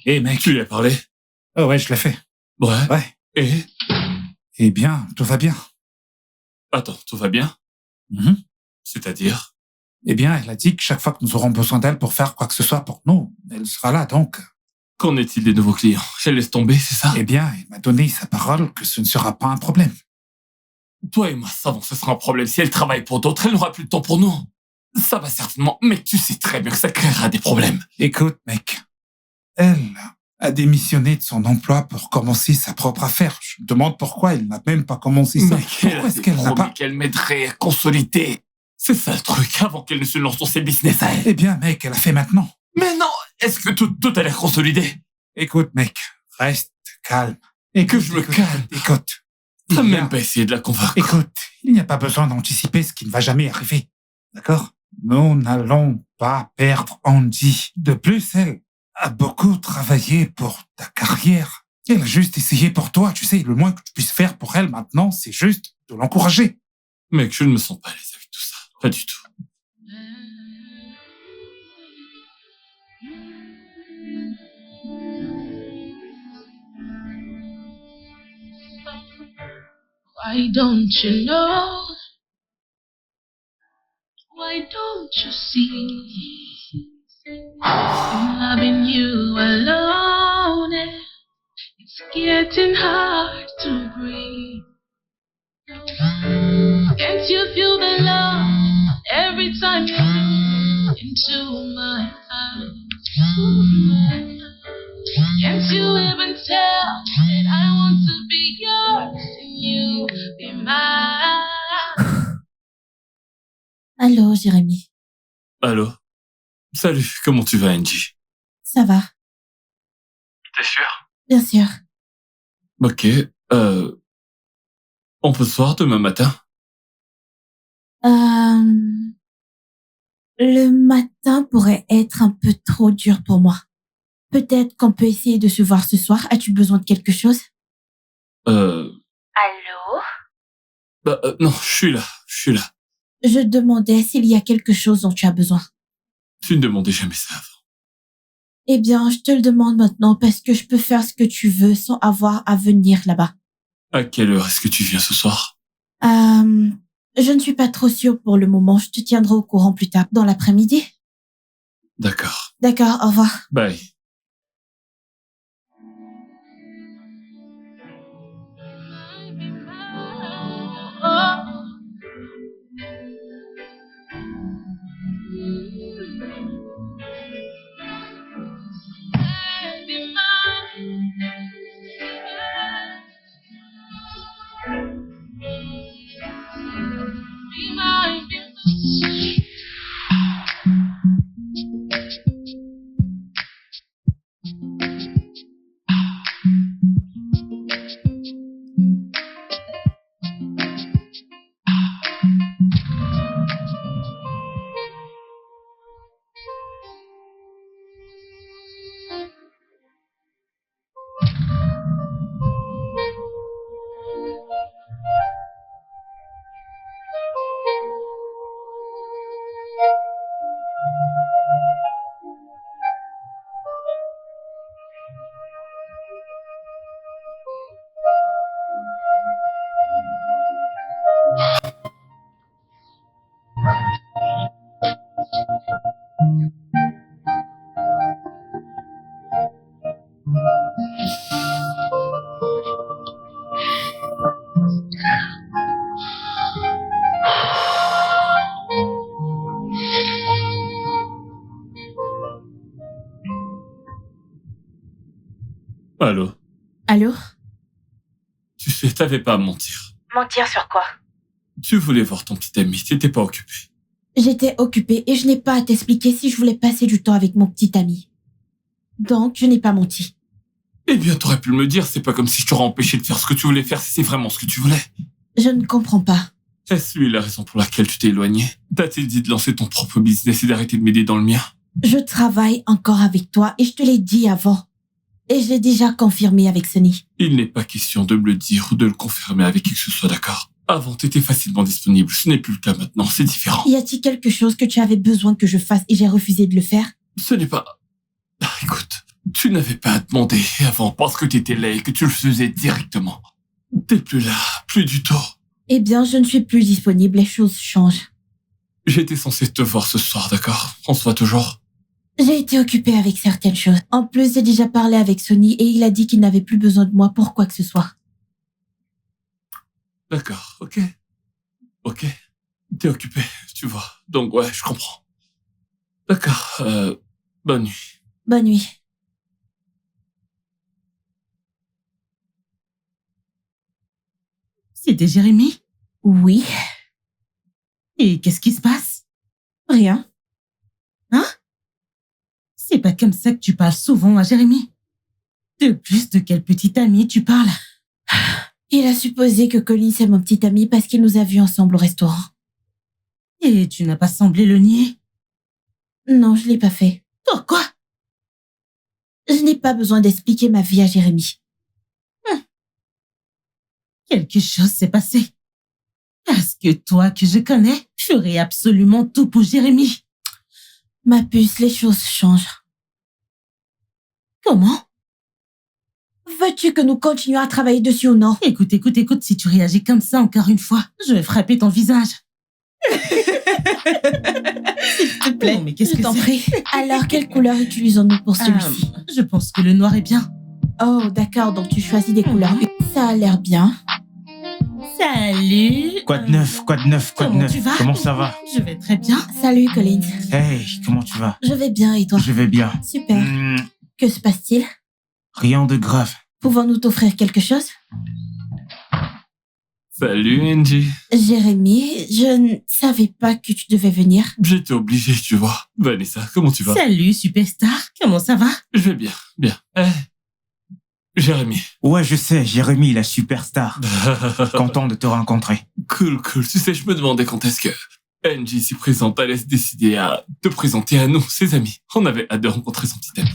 Hé, mec. Tu lui as parlé? Oh ouais, je l'ai fait. Ouais. Ouais. Et? Eh bien, tout va bien. Attends, tout va bien? Mhm. C'est-à-dire? Eh bien, elle a dit que chaque fois que nous aurons besoin d'elle pour faire quoi que ce soit pour nous, elle sera là, donc. Qu'en est-il des nouveaux clients? Elle laisse tomber, c'est ça? Eh bien, elle m'a donné sa parole que ce ne sera pas un problème. Toi et moi savons que ce sera un problème. Si elle travaille pour d'autres, elle n'aura plus de temps pour nous. Ça va certainement, mais tu sais très bien que ça créera des problèmes. Écoute, mec. Elle a démissionné de son emploi pour commencer sa propre affaire. Je me demande pourquoi elle n'a même pas commencé ça. Mec, elle Pourquoi a est-ce qu'elle n'a promis pas... qu'elle m'aiderait à consolider. C'est ça le truc, avant qu'elle ne se lance dans ses business à elle. Eh bien, mec, elle a fait maintenant. Mais non, est-ce que tout a l'air consolidé? Écoute, mec, reste calme. Et que je me calme. Écoute. T'as Il y a- même pas essayé de la convaincre. Écoute, il n'y a pas besoin d'anticiper ce qui ne va jamais arriver. D'accord? Nous n'allons pas perdre Andy. De plus, elle a beaucoup travaillé pour ta carrière. Elle a juste essayé pour toi. Tu sais, le moins que tu puisses faire pour elle maintenant, c'est juste de l'encourager. Mec, je ne me sens pas à l'aise avec tout ça. Pas du tout. Why don't you know? Why don't you see? I'm loving you alone. It's getting hard to breathe. Can't you feel the love every time you look into my eyes? Can't you even tell that I want to be yours and you be mine? Allô, Jérémy. Allô? Salut, comment tu vas, Angie? Ça va? T'es sûr? Bien sûr. Ok, on peut se voir demain matin? Le matin pourrait être un peu trop dur pour moi. Peut-être qu'on peut essayer de se voir ce soir. As-tu besoin de quelque chose? Allô? Non, je suis là. Je demandais s'il y a quelque chose dont tu as besoin. Tu ne demandais jamais ça avant. Eh bien, je te le demande maintenant parce que je peux faire ce que tu veux sans avoir à venir là-bas. À quelle heure est-ce que tu viens ce soir? Je ne suis pas trop sûre pour le moment. Je te tiendrai au courant plus tard, dans l'après-midi. D'accord. D'accord, au revoir. Bye. Allô? Allô? Tu sais, t'avais pas à mentir. Mentir sur quoi? Tu voulais voir ton petit ami, t'étais pas occupé. J'étais occupée et je n'ai pas à t'expliquer si je voulais passer du temps avec mon petit ami. Donc, je n'ai pas menti. Eh bien, t'aurais pu me le dire, c'est pas comme si je t'aurais empêché de faire ce que tu voulais faire si c'est vraiment ce que tu voulais. Je ne comprends pas. Est-ce lui la raison pour laquelle tu t'es éloigné? T'as-t-il dit de lancer ton propre business et d'arrêter de m'aider dans le mien? Je travaille encore avec toi et je te l'ai dit avant. Et je l'ai déjà confirmé avec Sonny. Il n'est pas question de me le dire ou de le confirmer avec qui que ce soit, d'accord? Avant, t'étais facilement disponible, ce n'est plus le cas maintenant, c'est différent. Y a-t-il quelque chose que tu avais besoin que je fasse et j'ai refusé de le faire? Ce n'est pas... Ah, écoute, tu n'avais pas à demander avant parce que t'étais là et que tu le faisais directement. T'es plus là, plus du tout. Eh bien, je ne suis plus disponible, les choses changent. J'étais censé te voir ce soir, d'accord? On se voit toujours. J'ai été occupée avec certaines choses. En plus, j'ai déjà parlé avec Sonny et il a dit qu'il n'avait plus besoin de moi pour quoi que ce soit. D'accord, ok. Ok. T'es occupé, tu vois. Donc ouais, je comprends. D'accord, bonne nuit. Bonne nuit. C'était Jérémy? Oui, Et qu'est-ce qui se passe? rien. C'est pas comme ça que tu parles souvent à Jérémy. De plus, de quel petit ami tu parles? Il a supposé que Colin c'est mon petit ami parce qu'il nous a vus ensemble au restaurant. Et tu n'as pas semblé le nier? Non, je l'ai pas fait. Pourquoi? Je n'ai pas besoin d'expliquer ma vie à Jérémy. Quelque chose s'est passé. Parce que toi que je connais, je ferai absolument tout pour Jérémy. Ma puce, les choses changent. Comment? Veux-tu que nous continuions à travailler dessus ou non? Écoute, si tu réagis comme ça encore une fois, je vais frapper ton visage. S'il te plaît, Non, mais qu'est-ce je que t'en c'est? prie. Alors, quelle couleur utilisons-nous pour celui-ci? Je pense que le noir est bien. Oh, d'accord, donc tu choisis des couleurs. Ça a l'air bien. Salut. Quoi de neuf? Quoi de neuf? Quoi de Comment neuf? tu vas? Comment ça va? Je vais très bien. Salut, Colin. Hey, comment tu vas? Je vais bien et toi? Je vais bien. Super. Hmm, Que se passe-t-il? rien de grave. Pouvons-nous t'offrir quelque chose? Salut, Angie. Jérémy, je ne savais pas que tu devais venir. J'étais obligé, tu vois. Vanessa, comment tu vas? Salut, superstar. Comment ça va? Je vais bien, bien. Jérémy. Ouais, je sais, Jérémy, la superstar. Content de te rencontrer. Cool. Tu sais, je me demandais quand est-ce que Angie, si présente, allait se décider à te présenter à nous, ses amis. On avait hâte de rencontrer son petit ami.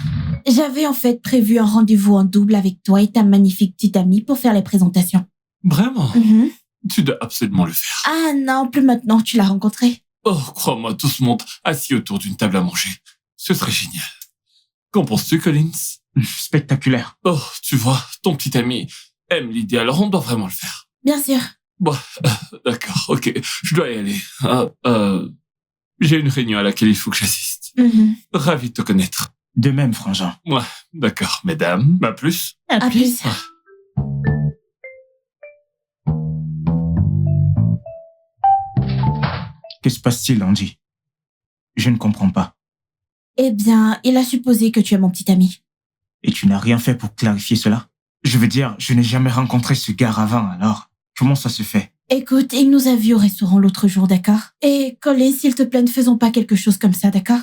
J'avais en fait prévu un rendez-vous en double avec toi et ta magnifique petite amie pour faire les présentations. Vraiment? Mhm. Tu dois absolument le faire. Ah non, plus maintenant, tu l'as rencontré. Oh, crois-moi, tout ce monde assis autour d'une table à manger. Ce serait génial. Qu'en penses-tu, Collins? Spectaculaire. Oh, tu vois, ton petit ami aime l'idée, alors on doit vraiment le faire. Bien sûr. Bon, d'accord, ok, je dois y aller. J'ai une réunion à laquelle il faut que j'assiste. Mhm. Ravi de te connaître. De même, frangin. Ouais, d'accord, mesdames, à plus. À À plus. Que se passe-t-il, Angie? Je ne comprends pas. Eh bien, il a supposé que tu es mon petit ami. Et tu n'as rien fait pour clarifier cela? Je veux dire, je n'ai jamais rencontré ce gars avant, alors comment ça se fait? Écoute, il nous a vus au restaurant l'autre jour, d'accord? Et Colin, s'il te plaît, ne faisons pas quelque chose comme ça, d'accord?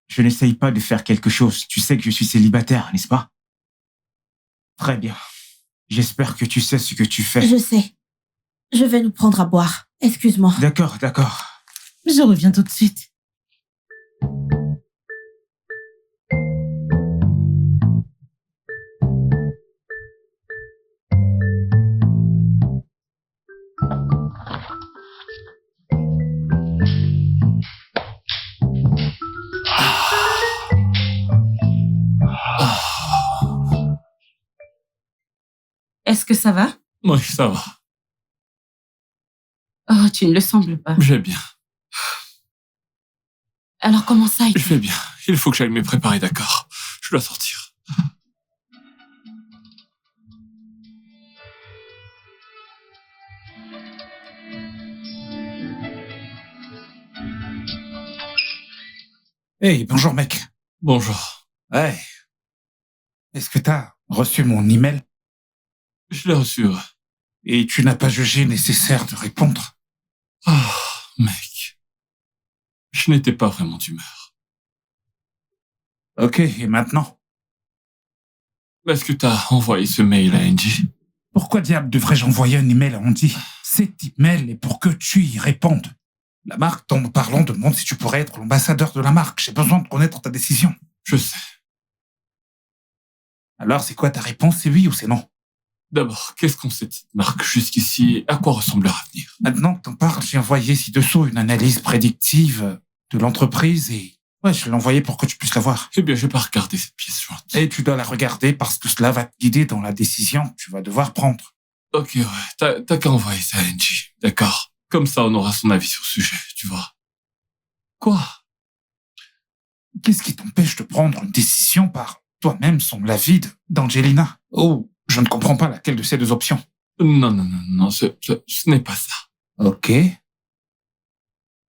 Je n'essaye pas de faire quelque chose. Tu sais que je suis célibataire, n'est-ce pas? Très bien. J'espère que tu sais ce que tu fais. Je sais. Je vais nous prendre à boire. Excuse-moi. D'accord. Je reviens tout de suite. Est-ce que ça va? Oui, ça va. Oh, tu ne le sembles pas. J'ai bien. Alors comment ça? Je vais bien. Il faut que j'aille me préparer, d'accord? Je dois sortir. Hey, bonjour mec. Bonjour. Hey. Est-ce que t'as reçu mon email Je l'ai reçu. et tu n'as pas jugé nécessaire de répondre. Oh, mec. Je n'étais pas vraiment d'humeur. Ok, et maintenant? Est-ce que t'as envoyé ce mail à Angie? Pourquoi diable devrais-je envoyer un email à Andy? Cet email est pour que tu y répondes. La marque dont nous parlons demande si tu pourrais être l'ambassadeur de la marque. J'ai besoin de connaître ta décision. Je sais. Alors, c'est quoi ta réponse? C'est oui ou c'est non? D'abord, qu'est-ce qu'on sait de cette marque jusqu'ici et à quoi ressemble leur avenir? Maintenant que t'en parles, j'ai envoyé ci-dessous une analyse prédictive de l'entreprise et... Ouais, je l'ai envoyé pour que tu puisses la voir. Eh bien, je vais pas regarder cette pièce jointe. Et tu dois la regarder parce que cela va te guider dans la décision que tu vas devoir prendre. Ok, ouais, t'as qu'à envoyer ça à Angie, d'accord? Comme ça, on aura son avis sur ce sujet, tu vois. Quoi? Qu'est-ce qui t'empêche de prendre une décision par toi-même sans l'avis d'Angelina? Oh, je ne comprends pas laquelle de ces deux options. Non, ce n'est pas ça. Ok.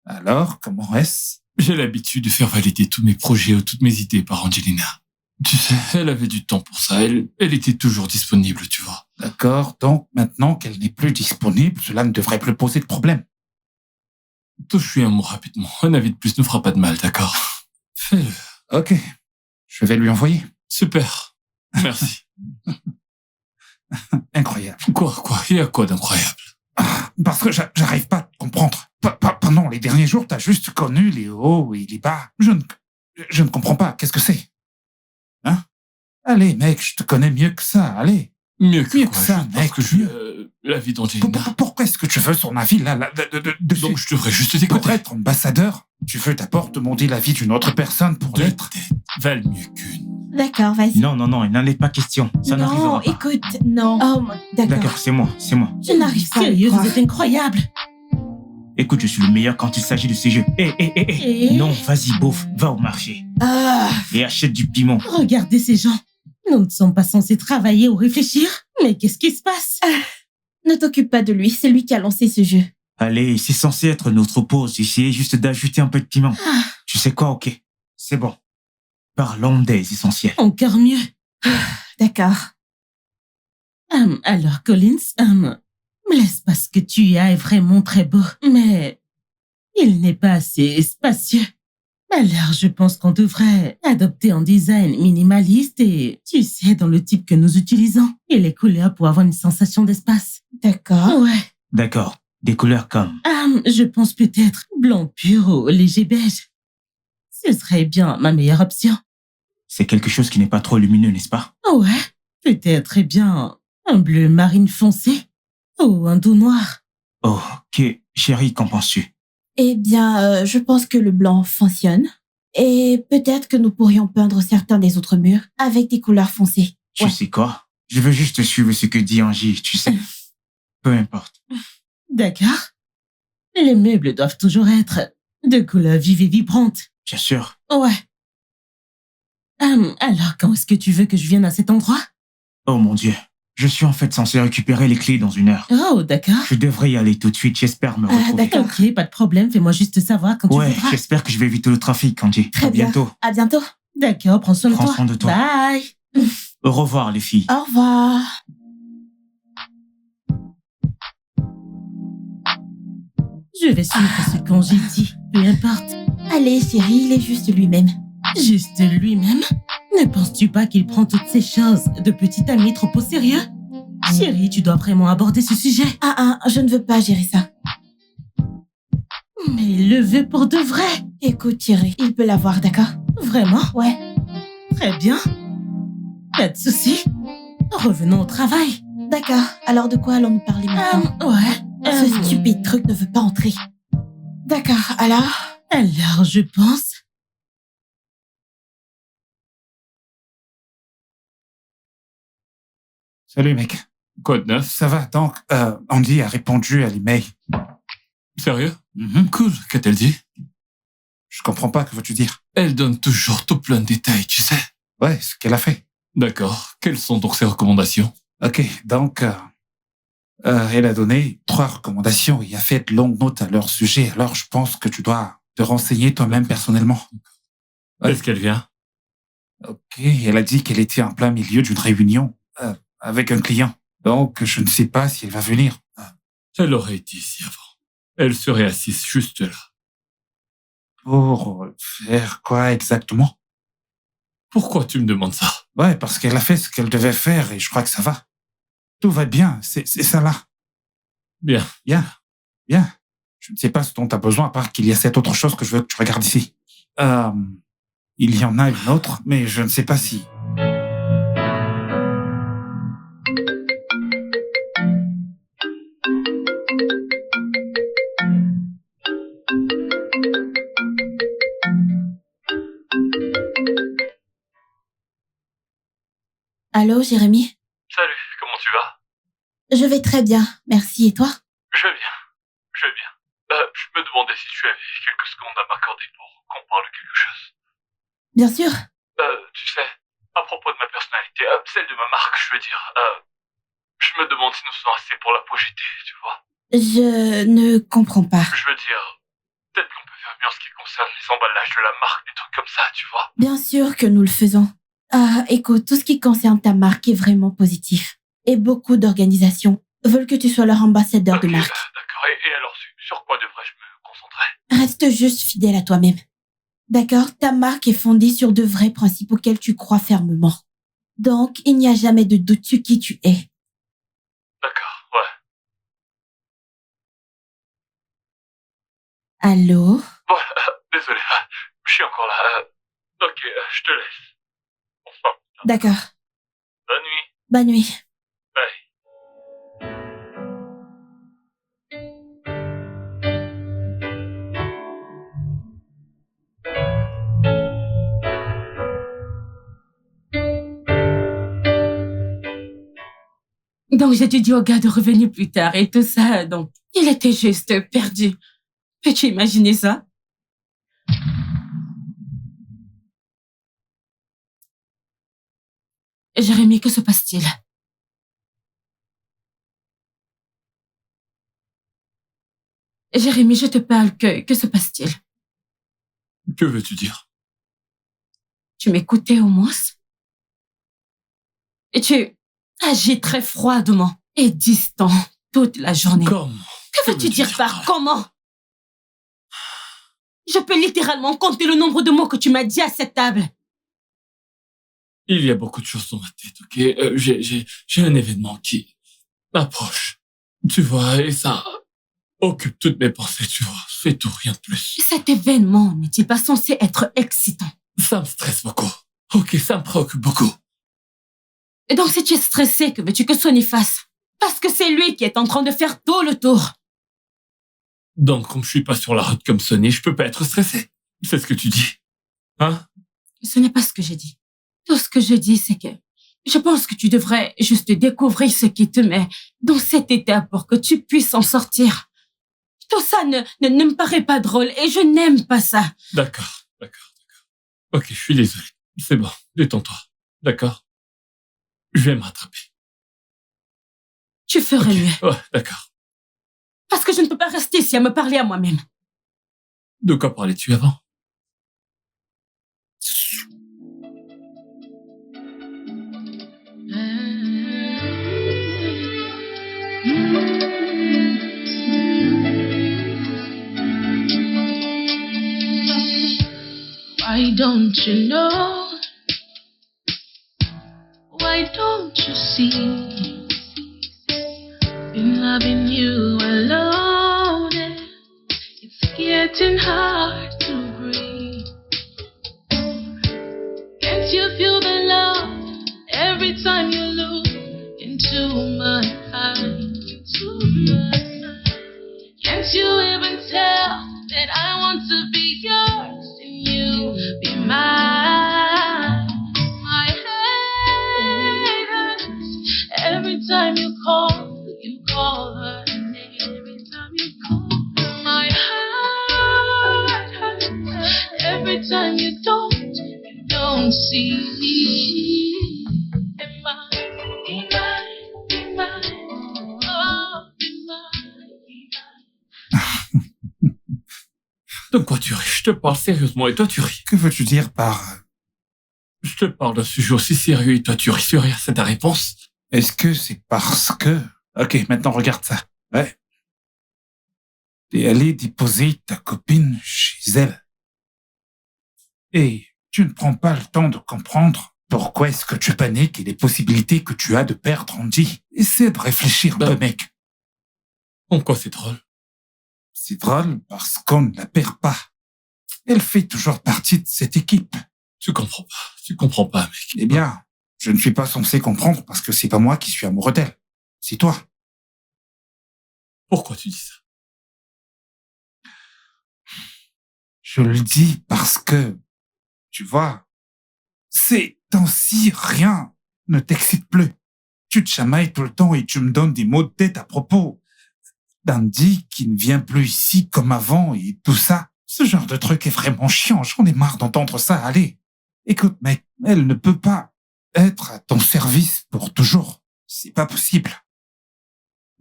Alors, comment est-ce? J'ai l'habitude de faire valider tous mes projets ou toutes mes idées par Angelina. Tu sais, elle avait du temps pour ça. Elle était toujours disponible, tu vois. D'accord, donc maintenant qu'elle n'est plus disponible, cela ne devrait plus poser de problème. Touche-lui un mot rapidement. Un avis de plus ne fera pas de mal, d'accord? Fais-le. Ok, je vais lui envoyer. Super. Merci. Incroyable. Quoi? Il y a quoi d'incroyable? Parce que j'arrive pas à te comprendre. Pendant les derniers jours, t'as juste connu les hauts et les bas. Je ne comprends pas. Qu'est-ce que c'est? Hein? Allez, mec, je te connais mieux que ça. Allez. Mieux que quoi, ça, mec. L'avis d'Angelina. Pourquoi est-ce que tu veux son avis, là, dessus? Donc, je devrais juste t'écouter. Pour être ambassadeur, tu veux d'abord demander l'avis d'une autre personne pour Deux l'être? têtes valent mieux qu'une. D'accord, vas-y. Non, il n'en est pas question. Ça n'arrivera Non, pas. écoute, non. Oh, d'accord. D'accord, c'est moi. Je n'arrive pas à le Sérieux, croire. vous êtes incroyable. Écoute, je suis le meilleur quand il s'agit de ces jeux. Et- Non, vas-y, beauf, va au marché Ah, et achète du piment. Regardez ces gens. Nous ne sommes pas censés travailler ou réfléchir. Mais qu'est-ce qui se passe? ne t'occupe pas de lui, c'est lui qui a lancé ce jeu. Allez, c'est censé être notre pause. Essayez juste d'ajouter un peu de piment. Tu sais quoi, ok, c'est bon. Parlons des essentiels. Encore mieux. D'accord. Alors, Collins, l'espace que tu as est vraiment très beau, mais il n'est pas assez spacieux. Alors, je pense qu'on devrait adopter un design minimaliste et, tu sais, dans le type que nous utilisons, et les couleurs pour avoir une sensation d'espace. D'accord. Ouais. D'accord, des couleurs comme... Je pense peut-être blanc pur ou léger beige. Ce serait bien ma meilleure option. C'est quelque chose qui n'est pas trop lumineux, n'est-ce pas? Ouais, peut-être bien un bleu marine foncé ou un doux noir. Oh, ok, chérie, qu'en penses-tu? Eh bien, je pense que le blanc fonctionne. Et peut-être que nous pourrions peindre certains des autres murs avec des couleurs foncées. Tu Ouais. sais quoi? Je veux juste suivre ce que dit Angie, tu sais. Peu importe. D'accord. Les meubles doivent toujours être de couleurs vives et vibrantes. Bien sûr. Ouais. Alors, quand est-ce que tu veux que je vienne à cet endroit? Oh mon Dieu. Je suis en fait censé récupérer les clés dans 1 heure. Oh, d'accord. Je devrais y aller tout de suite, j'espère me retrouver. d'accord. Ok, pas de problème. Fais-moi juste savoir quand tu Ouais, voudras. j'espère que je vais éviter le trafic, Angie. Très À bien. bientôt. À bientôt. D'accord, prends soin de Prends toi. soin de toi. Bye. Au revoir, les filles. Au revoir. Je vais suivre ce qu'Angie dit. Peu importe. Allez, chérie, il est juste lui-même. Juste lui-même? Ne penses-tu pas qu'il prend toutes ces choses de petit ami trop au sérieux? Chérie, tu dois vraiment aborder ce sujet. Je ne veux pas gérer ça. Mais il le veut pour de vrai. Écoute, chérie, il peut l'avoir, d'accord? Vraiment? Ouais. Très bien. Pas de souci. Revenons au travail. D'accord. Alors de quoi allons-nous parler maintenant? Ouais. Ce stupide truc ne veut pas entrer. D'accord, alors? Alors, je pense... Salut, mec. Quoi de neuf? Ça va, donc, Andy a répondu à l'email. Sérieux? Mhm. Cool. Qu'a-t-elle dit? Je comprends pas, que veux-tu dire? Elle donne toujours tout plein de détails, tu sais. Ouais, ce qu'elle a fait. D'accord. Quelles sont donc ses recommandations? Ok, donc, elle a donné 3 recommandations et a fait de longues notes à leur sujet. Alors, je pense que tu dois te renseigner toi-même personnellement. Ouais. Est-ce qu'elle vient? Ok, elle a dit qu'elle était en plein milieu d'une réunion avec un client. Donc, je ne sais pas si elle va venir. Elle aurait été ici avant. Elle serait assise juste là. Pour faire quoi exactement? Pourquoi tu me demandes ça? Ouais, parce qu'elle a fait ce qu'elle devait faire et je crois que ça va. Tout va bien, c'est ça là. Bien. Bien, bien. Je ne sais pas ce dont tu as besoin, à part qu'il y a cette autre chose que je veux que tu regardes ici. Il y en a une autre, mais je ne sais pas si... Allô, Jérémy? Salut, comment tu vas? Je vais très bien, merci. Et toi? Je vais bien. Je vais bien. Je me demandais si tu avais quelques secondes à m'accorder pour qu'on parle de quelque chose. Bien sûr. Tu sais, à propos de ma personnalité, celle de ma marque, je veux dire, je me demande si nous sommes assez pour la projeter, tu vois. Je ne comprends pas. Je veux dire, peut-être qu'on peut faire mieux en ce qui concerne les emballages de la marque, des trucs comme ça, tu vois. Bien sûr que nous le faisons. Écoute, tout ce qui concerne ta marque est vraiment positif. Et beaucoup d'organisations veulent que tu sois leur ambassadeur de marque. D'accord. Et alors, sur quoi devrais-je me concentrer? Reste juste fidèle à toi-même. D'accord? Ta marque est fondée sur de vrais principes auxquels tu crois fermement. Donc, il n'y a jamais de doute sur qui tu es. D'accord, ouais. Allô? Bon, désolé, je suis encore là. Ok, je te laisse. On se parle. D'accord. Bonne nuit. Bonne nuit. Bye. Donc, j'ai dit au gars de revenir plus tard et tout ça. Donc, il était juste perdu. Peux-tu imaginer ça? Jérémy, que se passe-t-il? Jérémy, je te parle, que se passe-t-il? Que veux-tu dire? Tu m'écoutais au moins? Et tu agis très froidement et distant toute la journée. Comment? Que veux-tu dire par comment? Je peux littéralement compter le nombre de mots que tu m'as dit à cette table. Il y a beaucoup de choses dans ma tête, ok? J'ai un événement qui approche. Tu vois, et ça occupe toutes mes pensées, tu vois. C'est tout, rien de plus. Cet événement n'est-il pas censé être excitant? Ça me stresse beaucoup. Ok, ça me préoccupe beaucoup. Et donc, si tu es stressé, que veux-tu que Sonny fasse? Parce que c'est lui qui est en train de faire tout le tour. Donc, comme je suis pas sur la route comme Sonny, je peux pas être stressé. C'est ce que tu dis. Hein? Ce n'est pas ce que j'ai dit. Tout ce que je dis, c'est que je pense que tu devrais juste découvrir ce qui te met dans cet état pour que tu puisses en sortir. Tout ça ne me paraît pas drôle et je n'aime pas ça. D'accord. Ok, je suis désolé. C'est bon, détends-toi. D'accord? Je vais me rattraper. Tu ferais mieux. Ouais, d'accord. Parce que je ne peux pas rester ici à me parler à moi-même. De quoi parlais-tu avant? Why don't you know? Why don't you see? Been loving you alone, and it's getting hard to breathe. Can't you feel the love every time you look into my eyes? Can't you even tell that I want to be yours and you be mine? My head hurts every time you call her name. Every time you call her, my heart hurts every time you don't see. Am I, be mine, be mine, oh, be mine, be mine. De quoi tu ris? Je te parle sérieusement et toi tu ris. Que veux-tu dire par... Je te parle d'un sujet aussi sérieux et toi tu ris sur rien, c'est ta réponse? Est-ce que c'est parce que... Ok, maintenant regarde ça. Ouais. T'es allé déposer ta copine chez elle. Et tu ne prends pas le temps de comprendre pourquoi est-ce que tu paniques et les possibilités que tu as de perdre Andy. Essaie de réfléchir un peu, mec. En quoi c'est drôle? C'est drôle parce qu'on ne la perd pas. Elle fait toujours partie de cette équipe. Tu comprends pas, mec. Eh bien, je ne suis pas censé comprendre parce que c'est pas moi qui suis amoureux d'elle. C'est toi. Pourquoi tu dis ça? Je le dis parce que, tu vois, ces temps-ci, rien ne t'excite plus. Tu te chamailles tout le temps et tu me donnes des mots de tête à propos d'Andy qui ne vient plus ici comme avant et tout ça. Ce genre de truc est vraiment chiant. J'en ai marre d'entendre ça. Allez, écoute, mec, elle ne peut pas être à ton service pour toujours. C'est pas possible.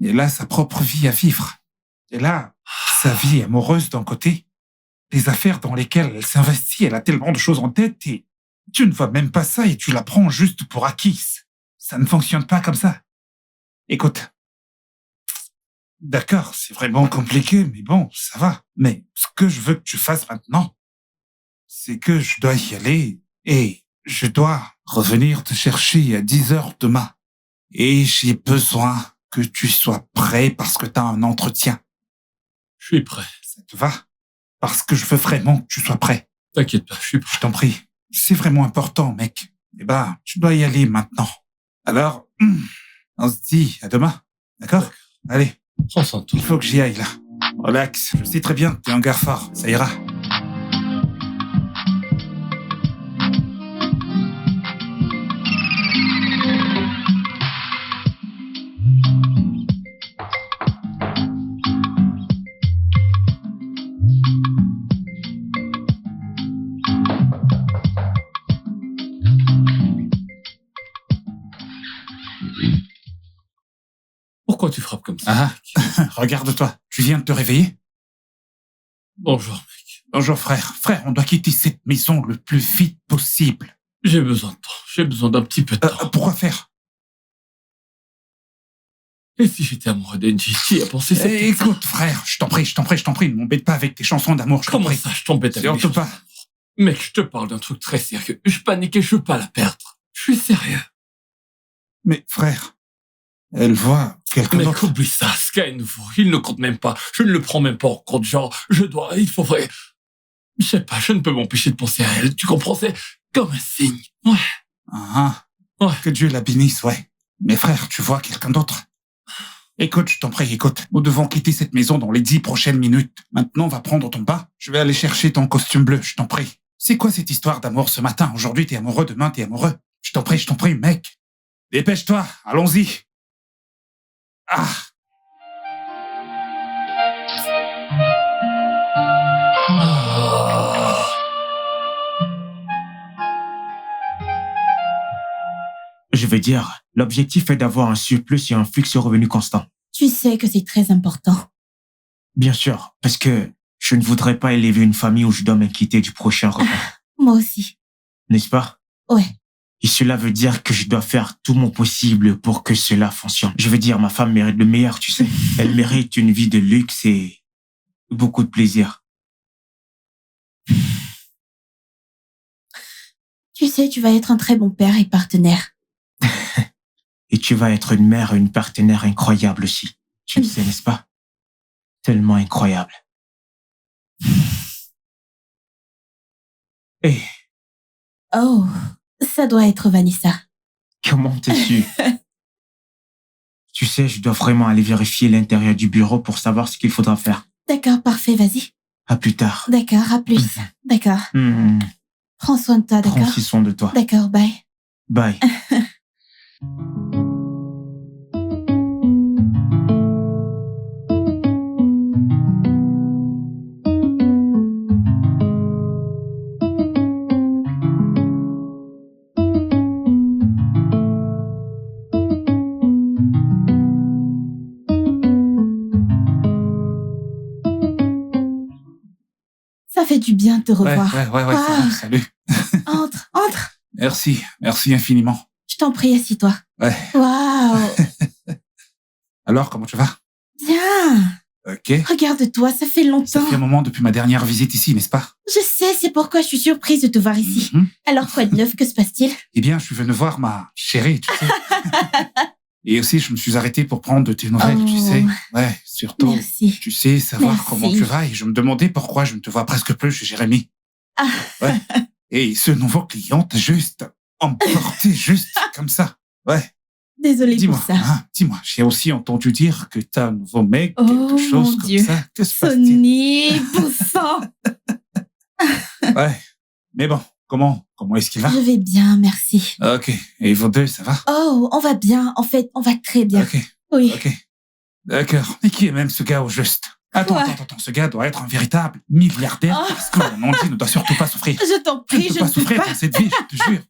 Elle a sa propre vie à vivre. Elle a sa vie amoureuse d'un côté, les affaires dans lesquelles elle s'investit, elle a tellement de choses en tête et tu ne vois même pas ça et tu la prends juste pour acquise. Ça ne fonctionne pas comme ça. Écoute. D'accord, c'est vraiment compliqué, mais bon, ça va. Mais ce que je veux que tu fasses maintenant, c'est que je dois y aller et je dois revenir te chercher à 10h demain. Et j'ai besoin que tu sois prêt parce que t'as un entretien. Je suis prêt. Ça te va? Parce que je veux vraiment que tu sois prêt. T'inquiète pas, je suis prêt. Je t'en prie. C'est vraiment important, mec. Eh ben, tu dois y aller maintenant. Alors, on se dit à demain. D'accord? Allez. Prends soin de toi. Il faut que j'y aille, là. Relax. Je sais très bien, t'es un gars fort. Ça ira. Pourquoi tu frappes comme ça? Regarde-toi. Tu viens de te réveiller? Bonjour, mec. Bonjour, frère. Frère, on doit quitter cette maison le plus vite possible. J'ai besoin de temps. J'ai besoin d'un petit peu de temps. Pourquoi faire? Et si j'étais amoureux d'Andy, tu y as pensé ça? Écoute, frère, je t'en prie, ne m'embête pas avec tes chansons d'amour, je t'en Comment prie. ça, je t'embête avec Surtout des pas. chansons? Mec, je te parle d'un truc très sérieux. Je panique et je veux pas la perdre. Je suis sérieux. Mais frère, elle voit quelqu'un Mec, d'autre. oublie ça. Sky nouveau. Il ne compte même pas. Je ne le prends même pas en compte. Genre, il faudrait... Je sais pas, je ne peux m'empêcher de penser à elle. Tu comprends? C'est comme un signe. Ouais. Ouais. Que Dieu la bénisse, ouais. Mais frère, tu vois quelqu'un d'autre? Écoute, je t'en prie, écoute. Nous devons quitter cette maison dans les 10 prochaines minutes. Maintenant, va prendre ton bain. Je vais aller chercher ton costume bleu, je t'en prie. C'est quoi cette histoire d'amour ce matin? Aujourd'hui, t'es amoureux, demain, t'es amoureux. Je t'en prie, mec. Dépêche-toi, allons-y. Je veux dire, l'objectif est d'avoir un surplus et un flux de revenus constant. Tu sais que c'est très important. Bien sûr, parce que je ne voudrais pas élever une famille où je dois m'inquiéter du prochain repas. Moi aussi. N'est-ce pas? Ouais. Et cela veut dire que je dois faire tout mon possible pour que cela fonctionne. Je veux dire, ma femme mérite le meilleur, tu sais. Elle mérite une vie de luxe et beaucoup de plaisir. Tu sais, tu vas être un très bon père et partenaire. Et tu vas être une mère et une partenaire incroyable aussi. Tu le sais, n'est-ce pas? Tellement incroyable. Hé, Oh, ça doit être Vanessa. comment t'es su? Tu sais, je dois vraiment aller vérifier l'intérieur du bureau pour savoir ce qu'il faudra faire. D'accord, parfait, vas-y. À plus tard. D'accord, à plus. D'accord. Prends soin de toi, Prends d'accord? aussi soin de toi. D'accord, bye. Bye. Ça fait du bien de te revoir. Ouais, ça va, salut. Entre. Merci infiniment. Je t'en prie, assis-toi. Ouais. Waouh. Alors, comment tu vas? Bien. Ok. Regarde-toi, ça fait Ça longtemps. fait un moment depuis ma dernière visite ici, n'est-ce pas? Je sais, c'est pourquoi je suis surprise de te voir ici. Mhm. Alors, quoi de neuf, que se passe-t-il? Eh bien, je suis venu voir ma chérie, tu sais. Et aussi, je me suis arrêté pour prendre de tes nouvelles, tu sais. Ouais, surtout, Merci. tu sais, savoir Merci. comment tu vas. Et je me demandais pourquoi je ne te vois presque plus chez Jérémy. Ah. Ouais. Et ce nouveau client t'a juste emporté juste comme ça. Ouais. Désolée pour Dis-moi, ça. dis-moi, j'ai aussi entendu dire que t'as un nouveau mec, Oh, quelque chose mon comme Dieu. ça. Que se passe-t-il? Sonny, poussant. Ouais. Mais bon, comment est-ce qu'il va? Je vais bien, merci. Ok. Et vous deux, ça va? Oh, on va bien. En fait, on va très bien. Ok. Oui. Ok. D'accord. Mais qui est même ce gars au juste? Attends. Ce gars doit être un véritable milliardaire Oh. parce que Nandi ne doit surtout pas souffrir. Je t'en prie, ne je pas ne peux souffrir pas. dans cette vie, je te jure.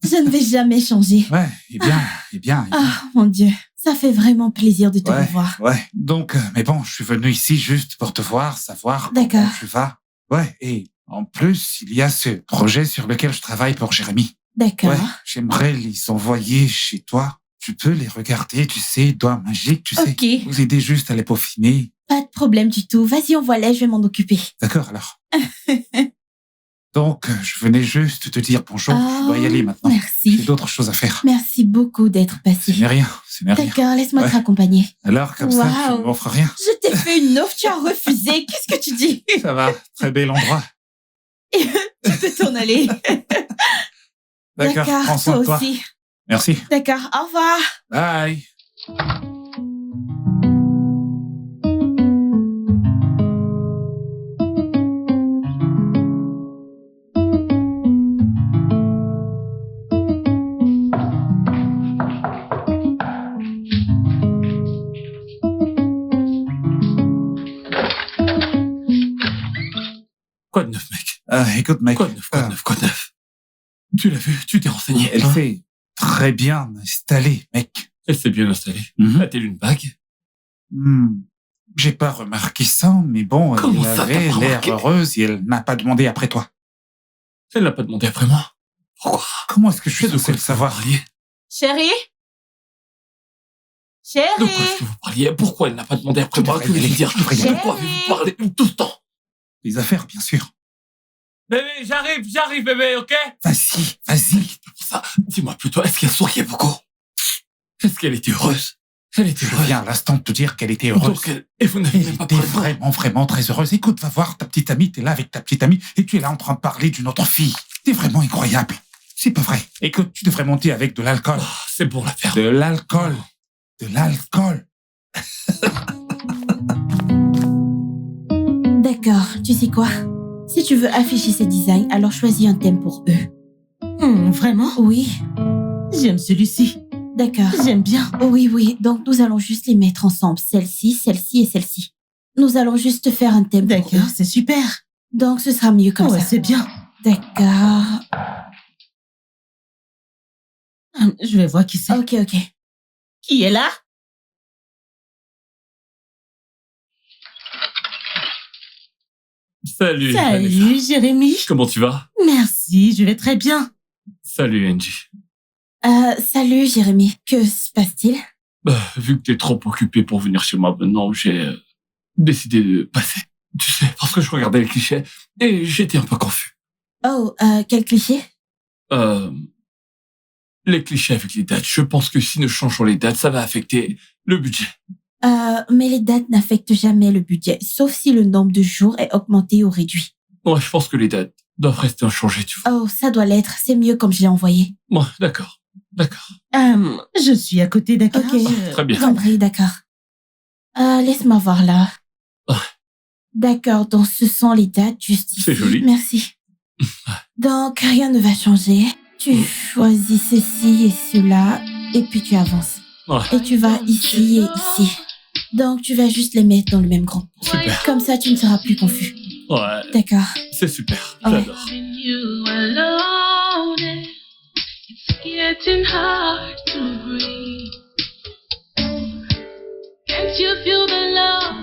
Je ne vais jamais changer. Ouais, eh bien. Oh, mon Dieu. Ça fait vraiment plaisir de te revoir. Ouais. Donc, mais bon, je suis venu ici juste pour te voir, savoir D'accord. comment tu vas. Ouais, et en plus, il y a ce projet sur lequel je travaille pour Jérémy. D'accord. Ouais, j'aimerais les envoyer chez toi. Tu peux les regarder, tu sais, doigts magiques, tu sais. Ok. Vous aider juste à les peaufiner. Pas de problème du tout. Vas-y, envoie-les, je vais m'en occuper. D'accord, alors. Donc, je venais juste te dire bonjour. Je dois y aller maintenant. J'ai Merci. d'autres choses à faire. Merci beaucoup d'être Ce passé. n'est rien, ce n'est rien. D'accord, laisse-moi te Ouais. raccompagner. Alors, comme ça, tu Waouh. ne m'offres rien. Je t'ai fait une offre, tu as refusé. Qu'est-ce que tu dis? Ça va, très bel endroit. Tu peux t'en aller. D'accord, prends soin toi de toi. aussi. Merci. D'accord, au revoir. Bye. Quoi de neuf, mec? Écoute, mec. Quoi de neuf? Tu l'as vu? Tu t'es renseigné? Elle hein? s'est très bien installée, mec. Elle s'est bien installée. Mhm. A-t-elle une bague? J'ai pas remarqué ça, mais bon, Comment elle ça, t'as avait pas l'air remarqué? heureuse et elle n'a pas demandé après toi. Elle n'a pas demandé après moi. Pourquoi? Comment est-ce que je suis De censé quoi le est-ce que vous savoir? parliez? Chérie? De quoi est-ce Chérie? que vous parliez? Pourquoi elle n'a pas demandé après Tu moi? devrais Que y aller, veux-tu dire? tu devrais y De aller. quoi avez-vous parlé tout ce temps? Les affaires, bien sûr. Bébé, j'arrive, bébé, ok? Vas-y. Pour ça, dis-moi plutôt, est-ce qu'elle souriait beaucoup? Est-ce qu'elle était heureuse? Elle était Je heureuse. viens à l'instant de te dire qu'elle était heureuse. Donc et vous n'avez Elle même pas était parlé de moi. vraiment très heureuse. Écoute, va voir ta petite amie, t'es là avec ta petite amie, et tu es là en train de parler d'une autre fille. T'es vraiment incroyable. C'est pas vrai. Écoute, tu devrais monter avec de l'alcool. Oh, c'est bon l'affaire. De l'alcool. D'accord, tu sais quoi? Si tu veux afficher ces designs, alors choisis un thème pour eux. Vraiment? Oui, J'aime celui-ci. d'accord. J'aime bien. Oui, donc nous allons juste les mettre ensemble. Celle-ci et celle-ci. Nous allons juste faire un thème pour eux. D'accord, c'est super. Donc ce sera mieux comme Ouais, ça. c'est bien. D'accord. Je vais voir qui c'est. Ok. Qui est là? Salut. Vanessa. Salut, Jérémy. Comment tu vas? Merci, je vais très bien. Salut, Angie. Salut Jérémy. Que se passe-t-il? Vu que t'es trop occupé pour venir chez moi maintenant, j'ai décidé de passer. Tu sais, parce que je regardais les clichés et j'étais un peu confus. Oh, quel cliché? Les clichés avec les dates. Je pense que si nous changeons les dates, ça va affecter le budget. Mais les dates n'affectent jamais le budget, sauf si le nombre de jours est augmenté ou réduit. Ouais, je pense que les dates doivent rester inchangées, tu vois. Oh, ça doit l'être. C'est mieux comme je l'ai envoyé. Ouais, d'accord. Je suis à côté, d'accord? Ok. Très bien. Compris, d'accord. Laisse-moi voir là. Ouais. D'accord, donc ce sont les dates juste ici. C'est joli. Merci. Donc, rien ne va changer. Tu choisis ceci et cela, et puis tu avances. Ouais, Et tu vas ici et ici. Donc, tu vas juste les mettre dans le même groupe. super. Comme ça, tu ne seras plus confus. Ouais, D'accord. c'est super. Ouais. J'adore. Loving you alone, it's getting hard to breathe. Can't you feel the love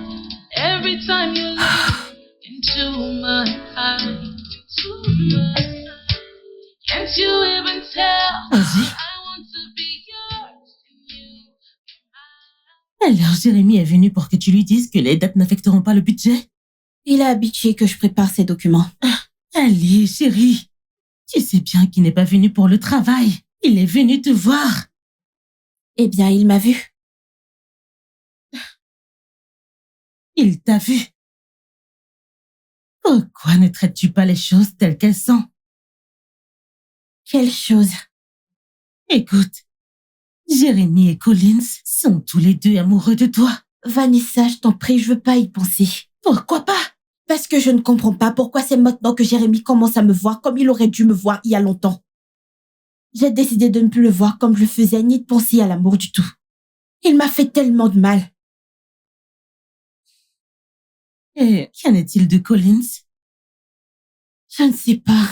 every time you look into my eyes? Can't you ever Alors, Jérémy est venu pour que tu lui dises que les dates n'affecteront pas le budget? Il a habitué que je prépare ses documents. Allez, chérie. Tu sais bien qu'il n'est pas venu pour le travail. Il est venu te voir. Eh bien, il m'a vu. Il t'a vu. Pourquoi ne traites-tu pas les choses telles qu'elles sont? Quelle chose? Écoute, Jérémy et Collins sont tous les deux amoureux de toi. Vanessa, je t'en prie, je veux pas y penser. Pourquoi pas? Parce que je ne comprends pas pourquoi c'est maintenant que Jérémy commence à me voir comme il aurait dû me voir il y a longtemps. J'ai décidé de ne plus le voir comme je le faisais, ni de penser à l'amour du tout. Il m'a fait tellement de mal. Et qu'en est-il de Collins? Je ne sais pas.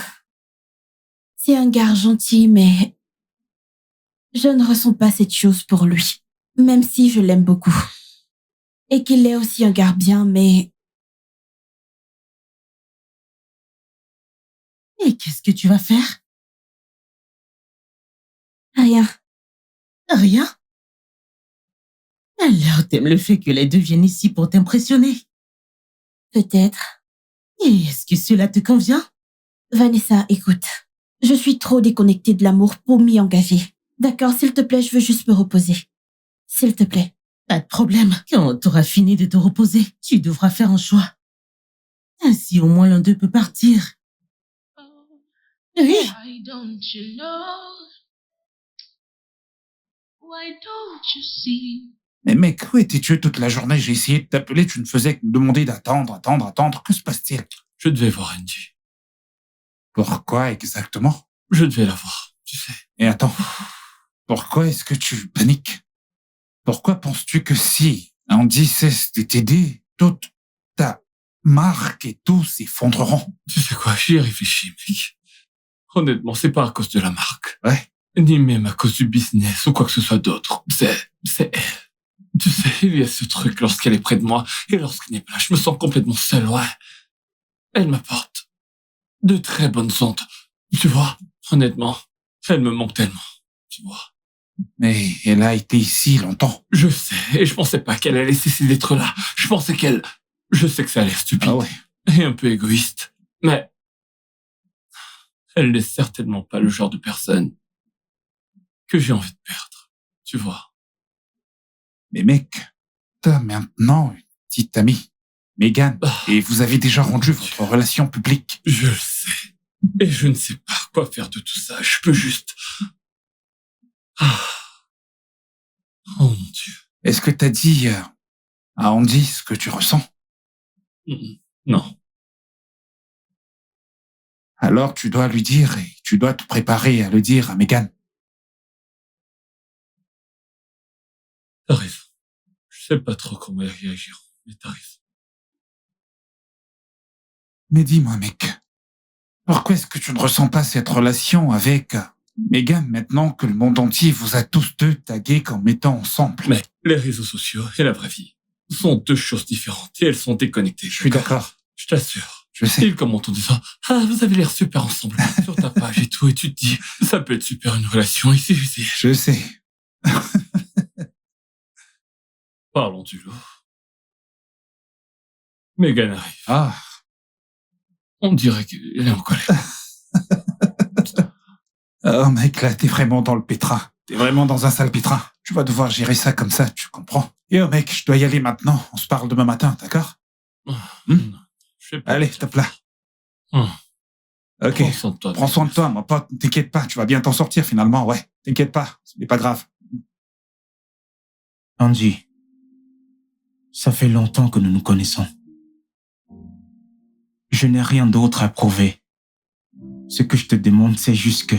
C'est un gars gentil, mais je ne ressens pas cette chose pour lui, même si je l'aime beaucoup. Et qu'il est aussi un gars bien, mais Et qu'est-ce que tu vas faire? rien. Rien? Alors t'aimes le fait que les deux viennent ici pour t'impressionner? Peut-être. Et est-ce que cela te convient? Vanessa, écoute. Je suis trop déconnectée de l'amour pour m'y engager. D'accord, s'il te plaît, je veux juste me reposer. S'il te plaît. Pas de problème. Quand t'auras fini de te reposer, tu devras faire un choix. Ainsi, au moins l'un d'eux peut partir. Oui. Why don't you know? Why don't you see? Mais mec, où étais-tu toute la journée? J'ai essayé de t'appeler, tu ne faisais que me demander d'attendre. Que se passe-t-il? Je devais voir Andy. Pourquoi exactement? Je devais la voir, tu sais. Et attends, pourquoi est-ce que tu paniques? Pourquoi penses-tu que si Andy cesse de t'aider, toute ta marque et tout s'effondreront? Tu sais quoi, j'y ai réfléchi, mec. Honnêtement, c'est pas à cause de la marque. Ouais. Ni même à cause du business ou quoi que ce soit d'autre. C'est elle. Tu sais, il y a ce truc lorsqu'elle est près de moi et lorsqu'elle n'est pas là, je me sens complètement seul, ouais. Elle m'apporte de très bonnes ondes. Tu vois, honnêtement, elle me manque tellement. Tu vois. Mais elle a été ici longtemps. Je sais, et je pensais pas qu'elle allait cesser d'être là. Je sais que ça a l'air stupide. Ah ouais. Et un peu égoïste. Mais elle n'est certainement pas le genre de personne que j'ai envie de perdre. Tu vois. Mais mec, t'as maintenant une petite amie, Megan, et vous avez déjà rendu votre relation publique. Je le sais. Et je ne sais pas quoi faire de tout ça. Je peux juste... Oh mon Dieu. Est-ce que t'as dit à Andy ce que tu ressens? Non. Alors tu dois lui dire et tu dois te préparer à le dire à Megan. T'as raison. Je sais pas trop comment réagir, mais t'as raison. Mais dis-moi, mec, pourquoi est-ce que tu ne ressens pas cette relation avec Megan maintenant que le monde entier vous a tous deux tagués comme étant ensemble? Mais les réseaux sociaux et la vraie vie sont deux choses différentes et elles sont déconnectées. Je suis d'accord. Je t'assure. Je sais. Ils commentent en disant « Ah, vous avez l'air super ensemble sur ta page et tout. » Et tu te dis « Ça peut être super une relation ici. » Je sais. Parlons du lot. Megan arrive. Ah. On dirait qu'elle est en colère. Oh mec, là, t'es vraiment dans le pétrin. T'es vraiment dans un sale pétrin. Tu vas devoir gérer ça comme ça, tu comprends? Et oh mec, je dois y aller maintenant. On se parle demain matin, d'accord? Allez, top là. Ok. Prends soin de toi, mon pote. Ne t'inquiète pas, tu vas bien t'en sortir finalement, ouais. T'inquiète pas, ce n'est pas grave. Andy, ça fait longtemps que nous nous connaissons. Je n'ai rien d'autre à prouver. Ce que je te demande, c'est juste que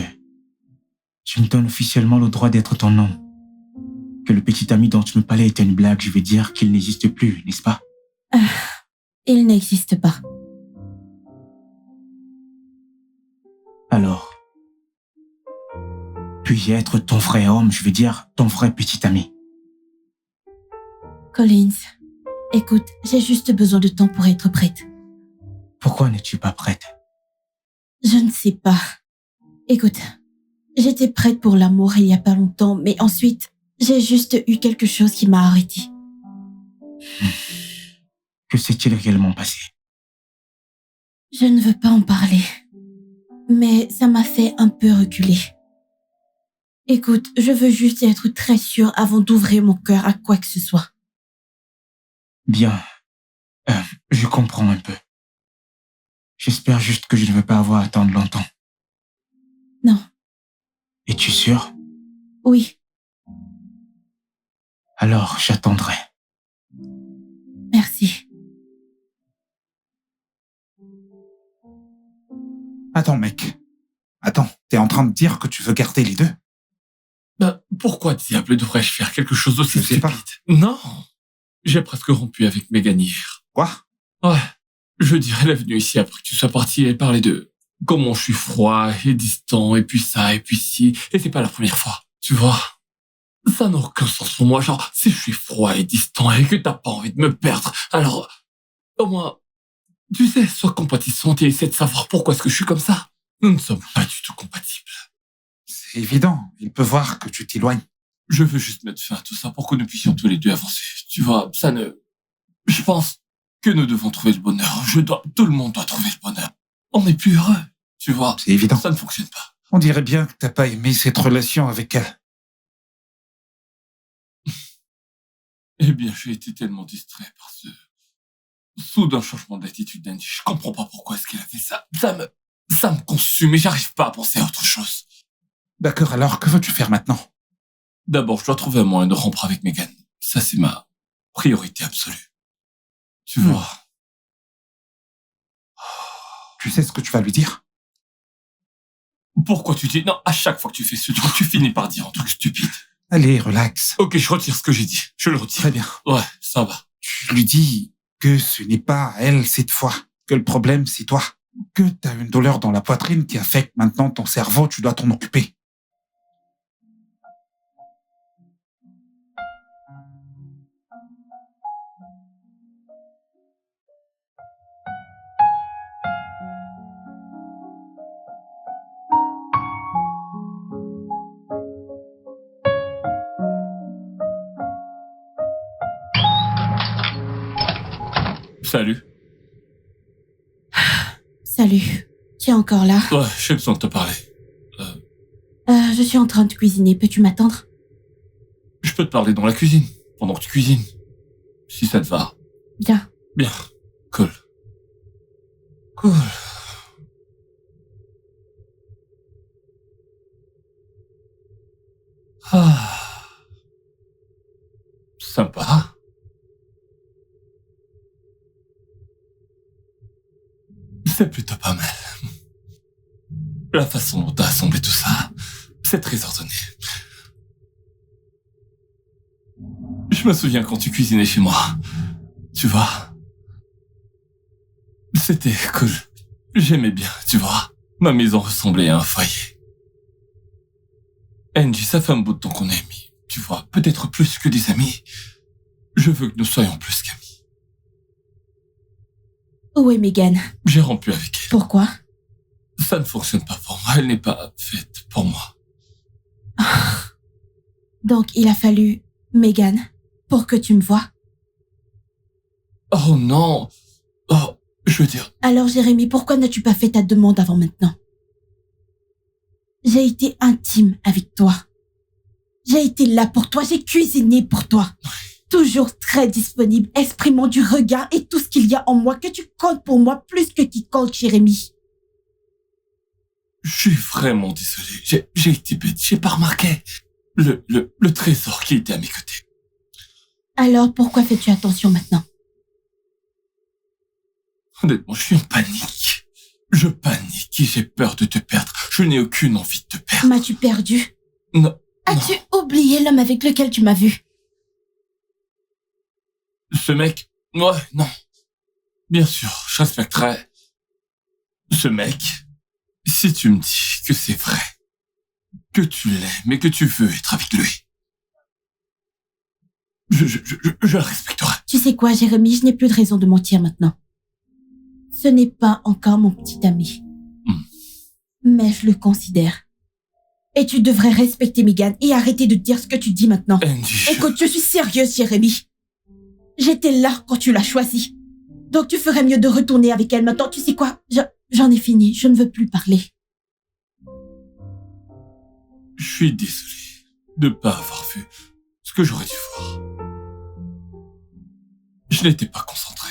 tu me donnes officiellement le droit d'être ton homme. Que le petit ami dont tu me parlais était une blague, je veux dire qu'il n'existe plus, n'est-ce pas? Il n'existe pas. Alors, puis-je être ton vrai homme, je veux dire ton vrai petit ami? Collins, écoute, j'ai juste besoin de temps pour être prête. Pourquoi n'es-tu pas prête? Je ne sais pas. Écoute, j'étais prête pour l'amour il y a pas longtemps, mais ensuite, j'ai juste eu quelque chose qui m'a arrêtée. Que s'est-il réellement passé? Je ne veux pas en parler, mais ça m'a fait un peu reculer. Écoute, je veux juste être très sûre avant d'ouvrir mon cœur à quoi que ce soit. Bien. Je comprends un peu. J'espère juste que je ne veux pas avoir à attendre longtemps. Non. Es-tu sûr? Oui. Alors, j'attendrai. Merci. Attends, mec. Attends, t'es en train de dire que tu veux garder les deux? Pourquoi diable devrais-je faire quelque chose d'aussi Je sais stupide? pas. Non. J'ai presque rompu avec Megan hier. Quoi? Ouais. Je dirais, elle est venue ici après que tu sois parti et parler de comment je suis froid et distant, et puis ça, et puis ci. Et c'est pas la première fois. Tu vois? Ça n'a aucun sens pour moi. Genre, si je suis froid et distant et que t'as pas envie de me perdre, alors, au moins, tu sais, sois compatissante et essaie de savoir pourquoi est-ce que je suis comme ça. Nous ne sommes pas du tout compatibles. C'est évident. Il peut voir que tu t'éloignes. Je veux juste mettre fin à tout ça pour que nous puissions tous les deux avancer. Tu vois, ça ne... Je pense que nous devons trouver le bonheur. Tout le monde doit trouver le bonheur. On n'est plus heureux. Tu vois, C'est évident. ça ne fonctionne pas. On dirait bien que t'as pas aimé cette relation avec elle. Eh bien, j'ai été tellement distrait par ce soudain changement d'attitude d'Andy. Je comprends pas pourquoi est-ce qu'elle a fait ça. Ça me consume et j'arrive pas à penser à autre chose. D'accord, alors que veux-tu faire maintenant? D'abord, je dois trouver un moyen de rompre avec Megan. Ça, c'est ma priorité absolue. Tu vois. Tu sais ce que tu vas lui dire? Pourquoi tu dis... Non, à chaque fois que tu fais ce truc, tu finis par dire un truc stupide. Allez, relax. Ok, je retire ce que j'ai dit. Je le retire. Très bien. Ouais, ça va. Tu lui dis que ce n'est pas à elle cette fois, que le problème c'est toi, que t'as une douleur dans la poitrine qui affecte maintenant ton cerveau, tu dois t'en occuper. Salut. Salut. Tu es encore là? Ouais, j'ai besoin de te parler. Je suis en train de cuisiner. Peux-tu m'attendre? Je peux te parler dans la cuisine, pendant que tu cuisines. Si ça te va. Bien. Bien. Cool. Cool. Ah. Sympa. C'est plutôt pas mal. La façon dont t'as assemblé tout ça, c'est très ordonné. Je me souviens quand tu cuisinais chez moi. Tu vois? C'était cool. J'aimais bien, tu vois. Ma maison ressemblait à un foyer. Angie, ça fait un bout de temps qu'on est amis. Tu vois, peut-être plus que des amis. Je veux que nous soyons plus qu'amis. Où est Megan? J'ai rompu avec elle. Pourquoi? Ça ne fonctionne pas pour moi. Elle n'est pas faite pour moi. Donc, il a fallu Megan pour que tu me vois. Oh non. Oh, je veux dire... Alors, Jérémy, pourquoi n'as-tu pas fait ta demande avant maintenant? J'ai été intime avec toi. J'ai été là pour toi. J'ai cuisiné pour toi. Toujours très disponible, exprimant du regard et tout ce qu'il y a en moi, que tu comptes pour moi plus que quiconque, Jérémy. Je suis vraiment désolé. J'ai été bête. J'ai pas remarqué le trésor qui était à mes côtés. Alors, pourquoi fais-tu attention maintenant? Honnêtement, je suis en panique. Je panique et j'ai peur de te perdre. Je n'ai aucune envie de te perdre. M'as-tu perdu? Non. As-tu oublié l'homme avec lequel tu m'as vu? Ce mec? Ouais, non. Bien sûr, je respecterai ce mec si tu me dis que c'est vrai, que tu l'aimes et que tu veux être avec lui. Je le respecterai. Tu sais quoi, Jérémy, je n'ai plus de raison de mentir maintenant. Ce n'est pas encore mon petit ami. Mais je le considère. Et tu devrais respecter Megan et arrêter de dire ce que tu dis maintenant. Angie, Écoute, je suis sérieuse, Jérémy. J'étais là quand tu l'as choisie. Donc tu ferais mieux de retourner avec elle maintenant. Tu sais quoi? J'en ai fini. Je ne veux plus parler. Je suis désolé de ne pas avoir vu ce que j'aurais dû voir. Je n'étais pas concentré.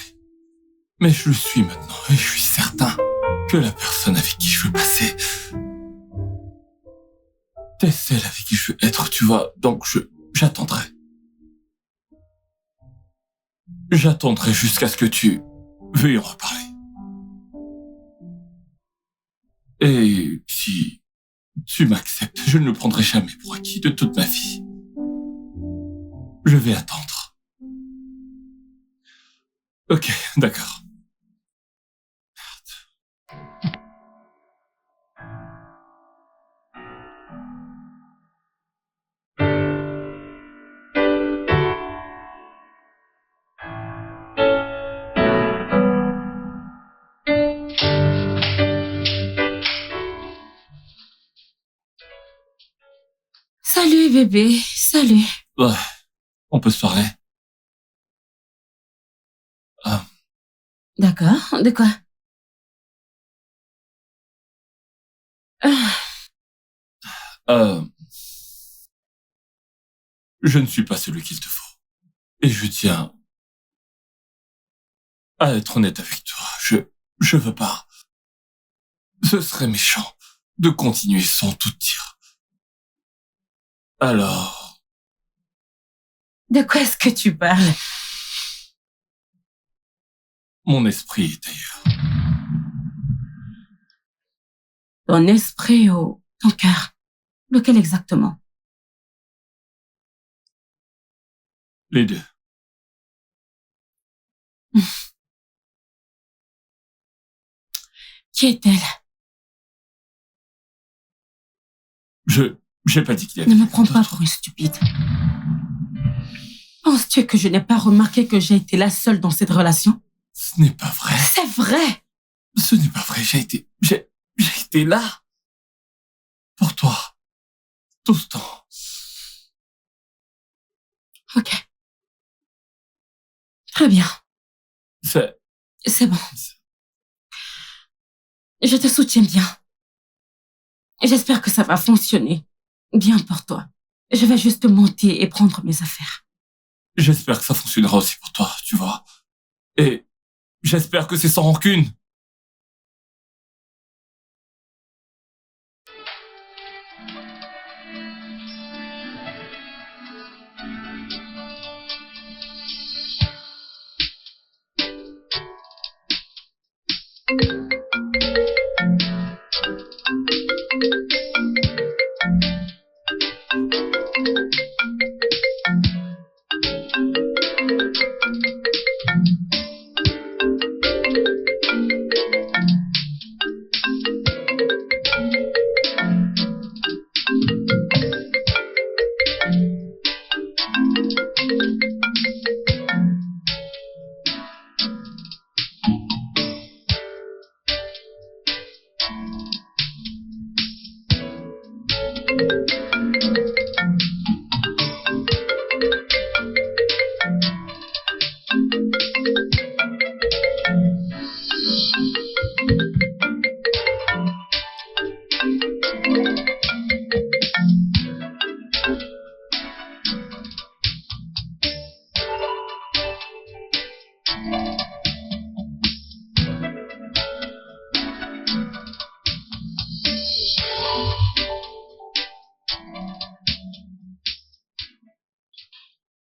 Mais je le suis maintenant et je suis certain que la personne avec qui je veux passer, t'es celle avec qui je veux être, tu vois. Donc j'attendrai. J'attendrai jusqu'à ce que tu veuilles en reparler. Et si tu m'acceptes, je ne le prendrai jamais pour acquis de toute ma vie. Je vais attendre. Ok, d'accord. Salut bébé, salut. Ouais, on peut se parler. D'accord, de quoi? Je ne suis pas celui qu'il te faut. Et je tiens à être honnête avec toi. Je veux pas. Ce serait méchant de continuer sans tout dire. Alors, De quoi est-ce que tu parles? mon esprit est ailleurs. Ton esprit ou ton cœur? Lequel exactement? Les deux. Qui est-elle? J'ai pas dit qu'il y avait Ne me prends pas d'autres. pour une stupide. Penses-tu que je n'ai pas remarqué que j'ai été la seule dans cette relation? Ce n'est pas vrai. C'est vrai! Ce n'est pas vrai. J'ai été là. Pour toi. Tout ce temps. Ok. Très bien. C'est bon. Je te soutiens bien. J'espère que ça va fonctionner. Bien pour toi. Je vais juste monter et prendre mes affaires. J'espère que ça fonctionnera aussi pour toi, tu vois. Et j'espère que c'est sans rancune.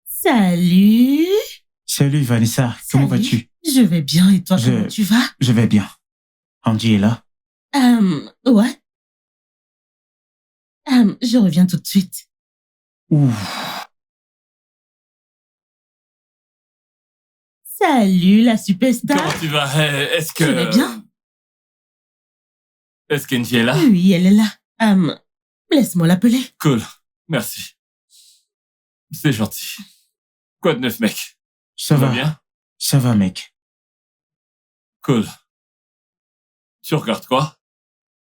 Salut. Salut Vanessa, comment Salut. vas-tu? Je vais bien et toi, comment tu vas? Je vais bien. Andy est là? Ouais. Je reviens tout de suite. Ouh. Salut la superstar. Comment tu vas? Est-ce que... Je vais bien. Est-ce qu'Angie est là? Oui, elle est là. Laisse-moi l'appeler. Cool. Merci. C'est gentil. Quoi de neuf, mec? Ça Tout va bien? Ça va, mec. Cool. Tu regardes quoi?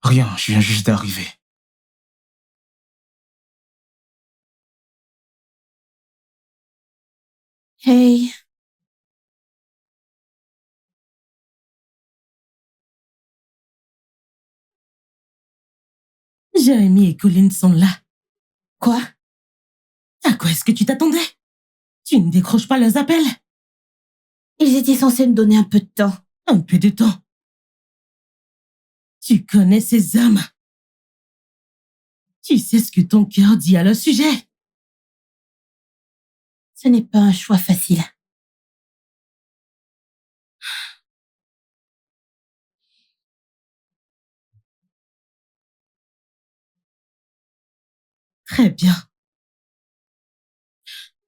Rien, je viens juste d'arriver. Hey, Jérémy et Colin sont là. Quoi? À quoi est-ce que tu t'attendais? Tu ne décroches pas leurs appels? Ils étaient censés me donner un peu de temps. Un peu de temps. Tu connais ces hommes. Tu sais ce que ton cœur dit à leur sujet. Ce n'est pas un choix facile. Très bien.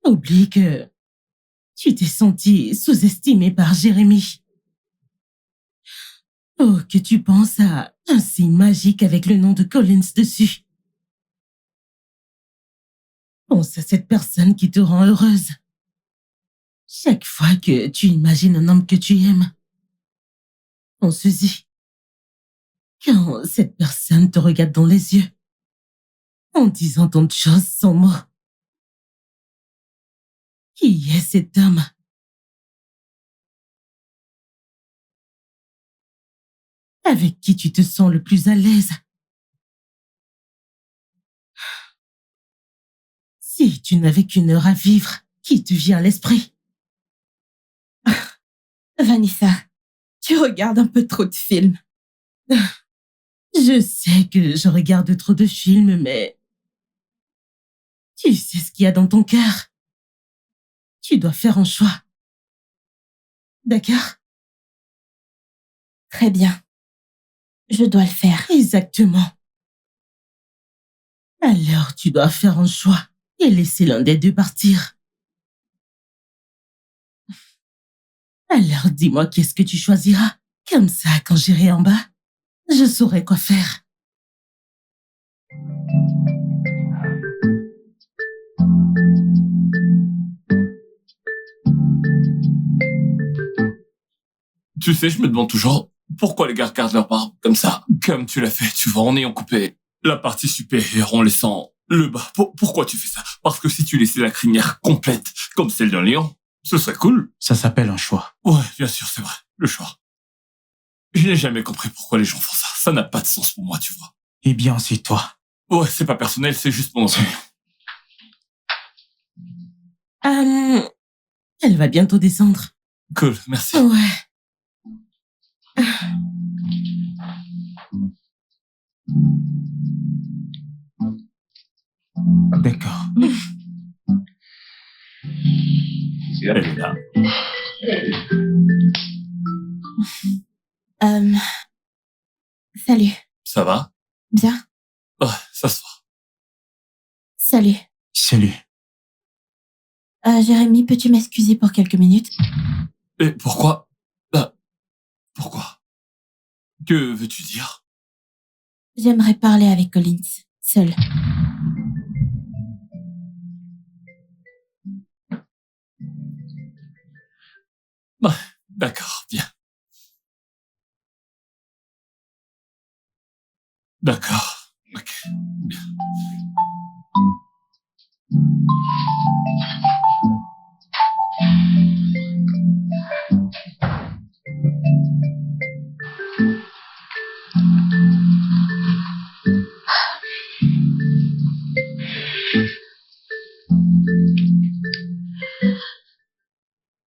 Oublie que tu t'es senti sous-estimé par Jérémy. Oh, que tu penses à un signe magique avec le nom de Collins dessus. Pense à cette personne qui te rend heureuse. Chaque fois que tu imagines un homme que tu aimes, pense-y. Quand cette personne te regarde dans les yeux, en disant tant de choses sans mots. Qui est cet homme? Avec qui tu te sens le plus à l'aise? Si tu n'avais qu'une heure à vivre, qui te vient à l'esprit? Vanessa, tu regardes un peu trop de films. Je sais que je regarde trop de films, mais tu sais ce qu'il y a dans ton cœur. Tu dois faire un choix. D'accord? Très bien. Je dois le faire. Exactement. Alors tu dois faire un choix et laisser l'un des deux partir. Alors dis-moi qu'est-ce que tu choisiras. Comme ça, quand j'irai en bas, je saurai quoi faire. Tu sais, je me demande toujours pourquoi les gars gardent leur barbe comme ça, comme tu l'as fait, tu vois, en ayant coupé la partie supérieure en laissant le bas. Pourquoi tu fais ça? Parce que si tu laissais la crinière complète, comme celle d'un lion, ce serait cool. Ça s'appelle un choix. Ouais, bien sûr, c'est vrai, le choix. Je n'ai jamais compris pourquoi les gens font ça. Ça n'a pas de sens pour moi, tu vois. Eh bien, c'est toi. Ouais, c'est pas personnel, c'est juste mon opinion. Elle va bientôt descendre. Cool, merci. Ouais. D'accord. Elle est là. Salut. Ça va? Bien. Ouais, ça se voit. Salut. Salut. Jérémy, peux-tu m'excuser pour quelques minutes? Et pourquoi? Pourquoi? Que veux-tu dire? J'aimerais parler avec Collins, seul. Ouais, d'accord, bien. D'accord, ok, bien.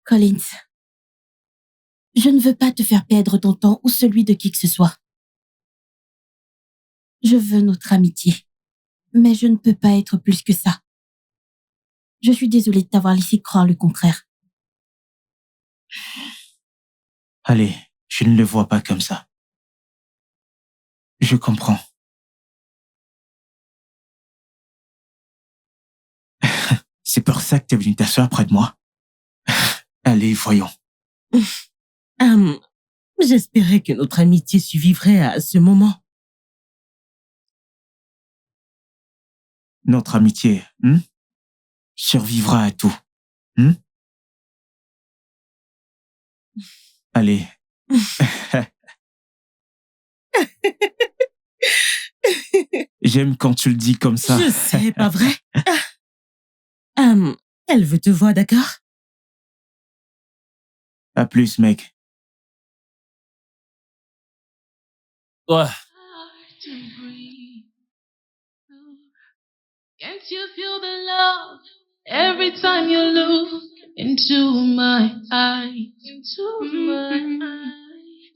Collins, je ne veux pas te faire perdre ton temps ou celui de qui que ce soit. Je veux notre amitié, mais je ne peux pas être plus que ça. Je suis désolée de t'avoir laissé croire le contraire. Allez, je ne le vois pas comme ça. Je comprends. C'est pour ça que t'es venu t'asseoir près de moi. Allez, voyons. J'espérais que notre amitié survivrait à ce moment. Notre amitié, survivra à tout. Allez. J'aime quand tu le dis comme ça. Je sais, pas vrai? Elle veut te voir, d'accord? À plus, mec. Ouais. Can't you feel the love every time you look into my eyes?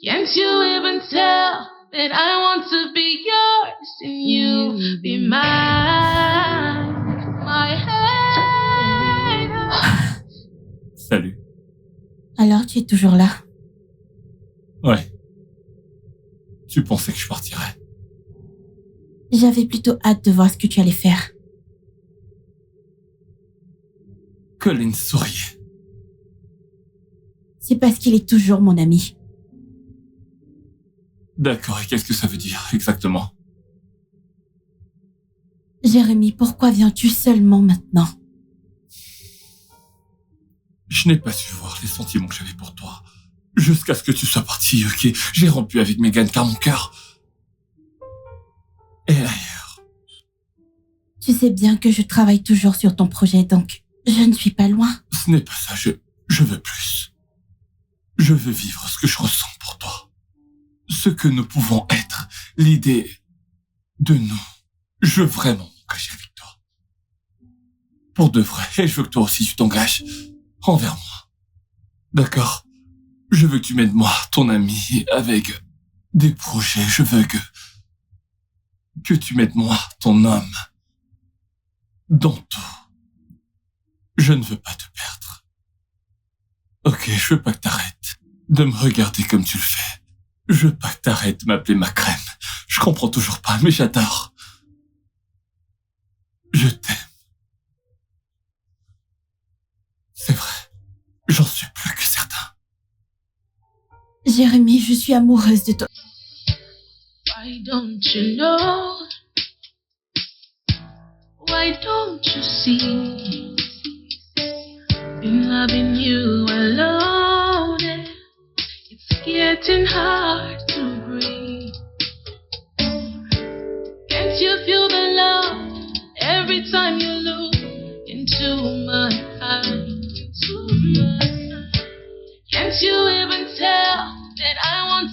Can't you even tell that I want to be yours and you be mine? My head. Salut. Alors, tu es toujours là? Ouais. Tu pensais que je partirais? J'avais plutôt hâte de voir ce que tu allais faire. Colin souriait. C'est parce qu'il est toujours mon ami. D'accord, et qu'est-ce que ça veut dire exactement? Jérémy, pourquoi viens-tu seulement maintenant? Je n'ai pas su voir les sentiments que j'avais pour toi. Jusqu'à ce que tu sois parti, ok? J'ai rompu avec Megan car mon cœur est ailleurs. Tu sais bien que je travaille toujours sur ton projet, donc je ne suis pas loin. Ce n'est pas ça, je veux plus. Je veux vivre ce que je ressens pour toi. Ce que nous pouvons être. L'idée de nous. Je veux vraiment m'engager avec toi. Pour de vrai, et je veux que toi aussi tu t'engages envers moi. D'accord? Je veux que tu m'aides moi, ton ami, avec des projets. Je veux que tu m'aides moi, ton homme, dans tout. Je ne veux pas te perdre. Ok, je veux pas que t'arrêtes de me regarder comme tu le fais. Je veux pas que t'arrêtes de m'appeler ma crème. Je comprends toujours pas, mais j'adore. Je t'aime. C'est vrai. J'en suis plus que certain. Jérémy, je suis amoureuse de toi. Why don't you know? Why don't you see? Been loving you alone, and it's getting hard to breathe. Can't you feel the love every time you look into my eyes? Can't you